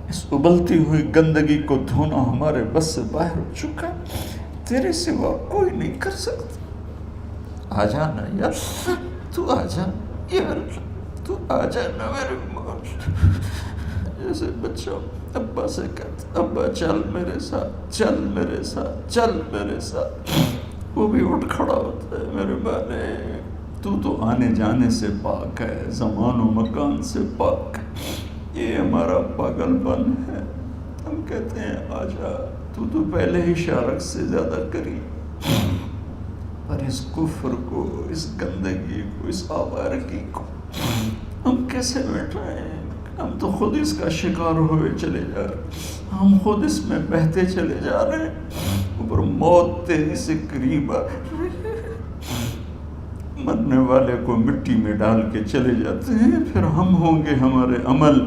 [SPEAKER 1] اس ابلتی ہوئی گندگی کو دھونا ہمارے بس سے باہر ہو چکا، تیرے سوا کوئی نہیں کر سکتا۔ آ جانا یار، تو آ جا یار، تو آ جانا میرے مولا۔ جیسے بچہ ابا سے کہتا، ابا چل میرے ساتھ، چل میرے ساتھ، چل میرے ساتھ، وہ بھی اٹھ کھڑا ہوتا ہے۔ میرے مالک
[SPEAKER 2] تو تو آنے جانے سے پاک ہے، زمان و مکان سے پاک ہے۔ یہ ہمارا پاگل پن ہے، ہم کہتے ہیں آجا، تو پہلے ہی شارک سے زیادہ قریب، پر اس کفر کو، اس گندگی کو، اس آوارگی کو ہم کیسے مٹائیں؟ ہم تو خود اس کا شکار ہوئے چلے جا رہے، ہم خود اس میں بہتے چلے جا رہے ہیں، اوپر موت تیزی سے قریب آ رہی ہے۔ مرنے والے کو مٹی میں ڈال کے چلے جاتے ہیں، پھر ہم ہوں گے، ہمارے عمل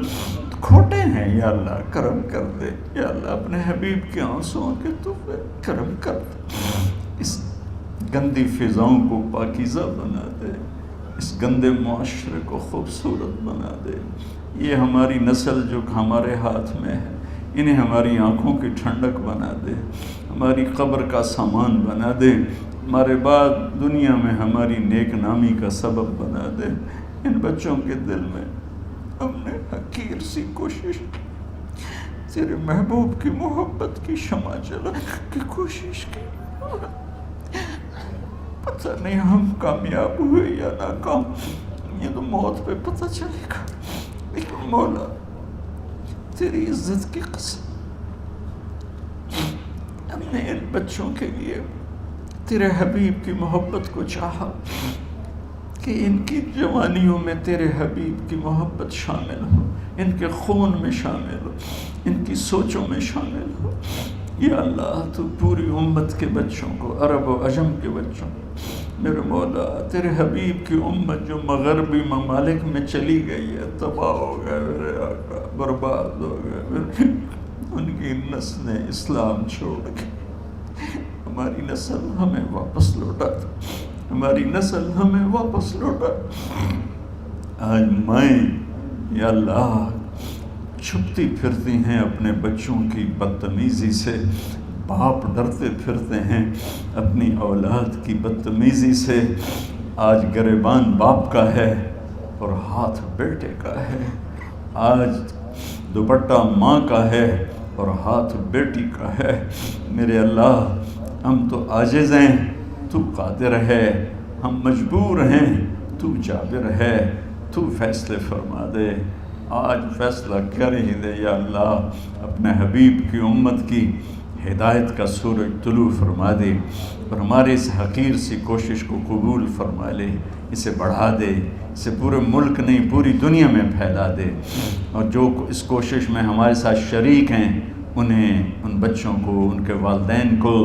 [SPEAKER 2] کھوٹے ہیں، یا اللہ کرم کر دے، یا اللہ اپنے حبیب کے آنسوؤں کے تو کرم کر دے، اس گندی فضاؤں کو پاکیزہ بنا دے، اس گندے معاشرے کو خوبصورت بنا دے۔ یہ ہماری نسل جو ہمارے ہاتھ میں ہے، انہیں ہماری آنکھوں کی ٹھنڈک بنا دے، ہماری قبر کا سامان بنا دے، ہمارے بعد دنیا میں ہماری نیک نامی کا سبب بنا دے۔ ان بچوں کے دل میں ہم نے حقیر سی کوشش، تیرے محبوب کی محبت کی شمع جلا کی کوشش کی، پتہ نہیں ہم کامیاب ہوئے یا ناکام، یہ تو موت پہ پتہ چلے گا، لیکن مولا تیری عزت کی قسم ہم نے ان بچوں کے لیے تیرے حبیب کی محبت کو چاہا کہ ان کی جوانیوں میں تیرے حبیب کی محبت شامل ہو، ان کے خون میں شامل ہو، ان کی سوچوں میں شامل ہو۔ یا اللہ تو پوری امت کے بچوں کو، عرب و عجم کے بچوں کو، میرے مولا تیرے حبیب کی امت جو مغربی ممالک میں چلی گئی ہے، تباہ ہو گئے میرے آقا، برباد ہو گئے، ان کی نسلیں اسلام چھوڑ کے، ہماری نسل ہمیں واپس لوٹا دے، ہماری نسل ہمیں واپس لوٹا۔ آج مائیں یا اللہ چھپتی پھرتی ہیں اپنے بچوں کی بدتمیزی سے، باپ ڈرتے پھرتے ہیں اپنی اولاد کی بدتمیزی سے۔ آج گریبان باپ کا ہے اور ہاتھ بیٹے کا ہے، آج دوپٹہ ماں کا ہے اور ہاتھ بیٹی کا ہے۔ میرے اللہ ہم تو عاجز ہیں، تو قادر ہے، ہم مجبور ہیں، تو جابر ہے، تو فیصلے فرما دے۔ آج فیصلہ کر ہی دے یا اللہ، اپنے حبیب کی امت کی ہدایت کا سورج طلوع فرما دے، اور ہمارے اس حقیر سی کوشش کو قبول فرما لے، اسے بڑھا دے، اسے پورے ملک نہیں پوری دنیا میں پھیلا دے، اور جو اس کوشش میں ہمارے ساتھ شریک ہیں انہیں، ان بچوں کو، ان کے والدین کو،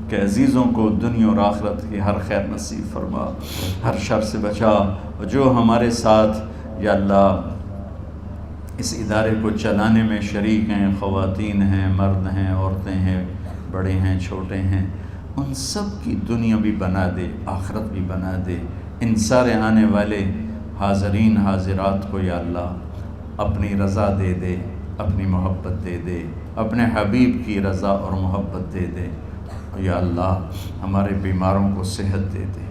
[SPEAKER 2] کہ عزیزوں کو دنیا اور آخرت کی ہر خیر نصیب فرما، ہر شر سے بچا۔ اور جو ہمارے ساتھ یا اللہ اس ادارے کو چلانے میں شریک ہیں، خواتین ہیں، مرد ہیں، عورتیں ہیں، بڑے ہیں، چھوٹے ہیں، ان سب کی دنیا بھی بنا دے، آخرت بھی بنا دے۔ ان سارے آنے والے حاضرین حاضرات کو یا اللہ اپنی رضا دے دے، اپنی محبت دے دے، اپنے حبیب کی رضا اور محبت دے دے۔ یا اللہ ہمارے بیماروں کو صحت دے دے،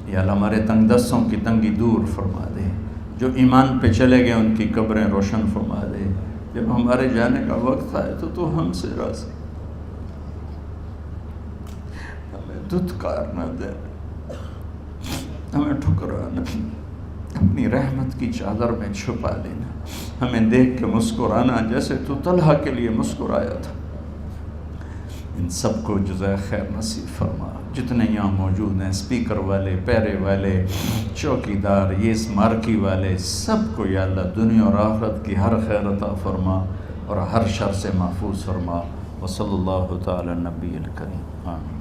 [SPEAKER 2] یا اللہ ہمارے تنگ دستوں کی تنگی دور فرما دے، جو ایمان پہ چلے گئے ان کی قبریں روشن فرما دے۔ جب ہمارے جانے کا وقت آئے تو ہم سے راضی، ہمیں دھتکار نہ دے، ہمیں ٹھکرانا، اپنی رحمت کی چادر میں چھپا لینا، ہمیں دیکھ کے مسکرانا جیسے تو طلحہ کے لیے مسکرایا تھا۔ ان سب کو جزائے خیر نصیب فرما۔ جتنے یہاں موجود ہیں، اسپیکر والے، پیرے والے، چوکیدار، یہ اس مارکی والے، سب کو یا اللہ دنیا اور آخرت کی ہر خیر عطا فرما اور ہر شر سے محفوظ فرما۔ وصلی اللہ تعالی نبی الکریم، آمین۔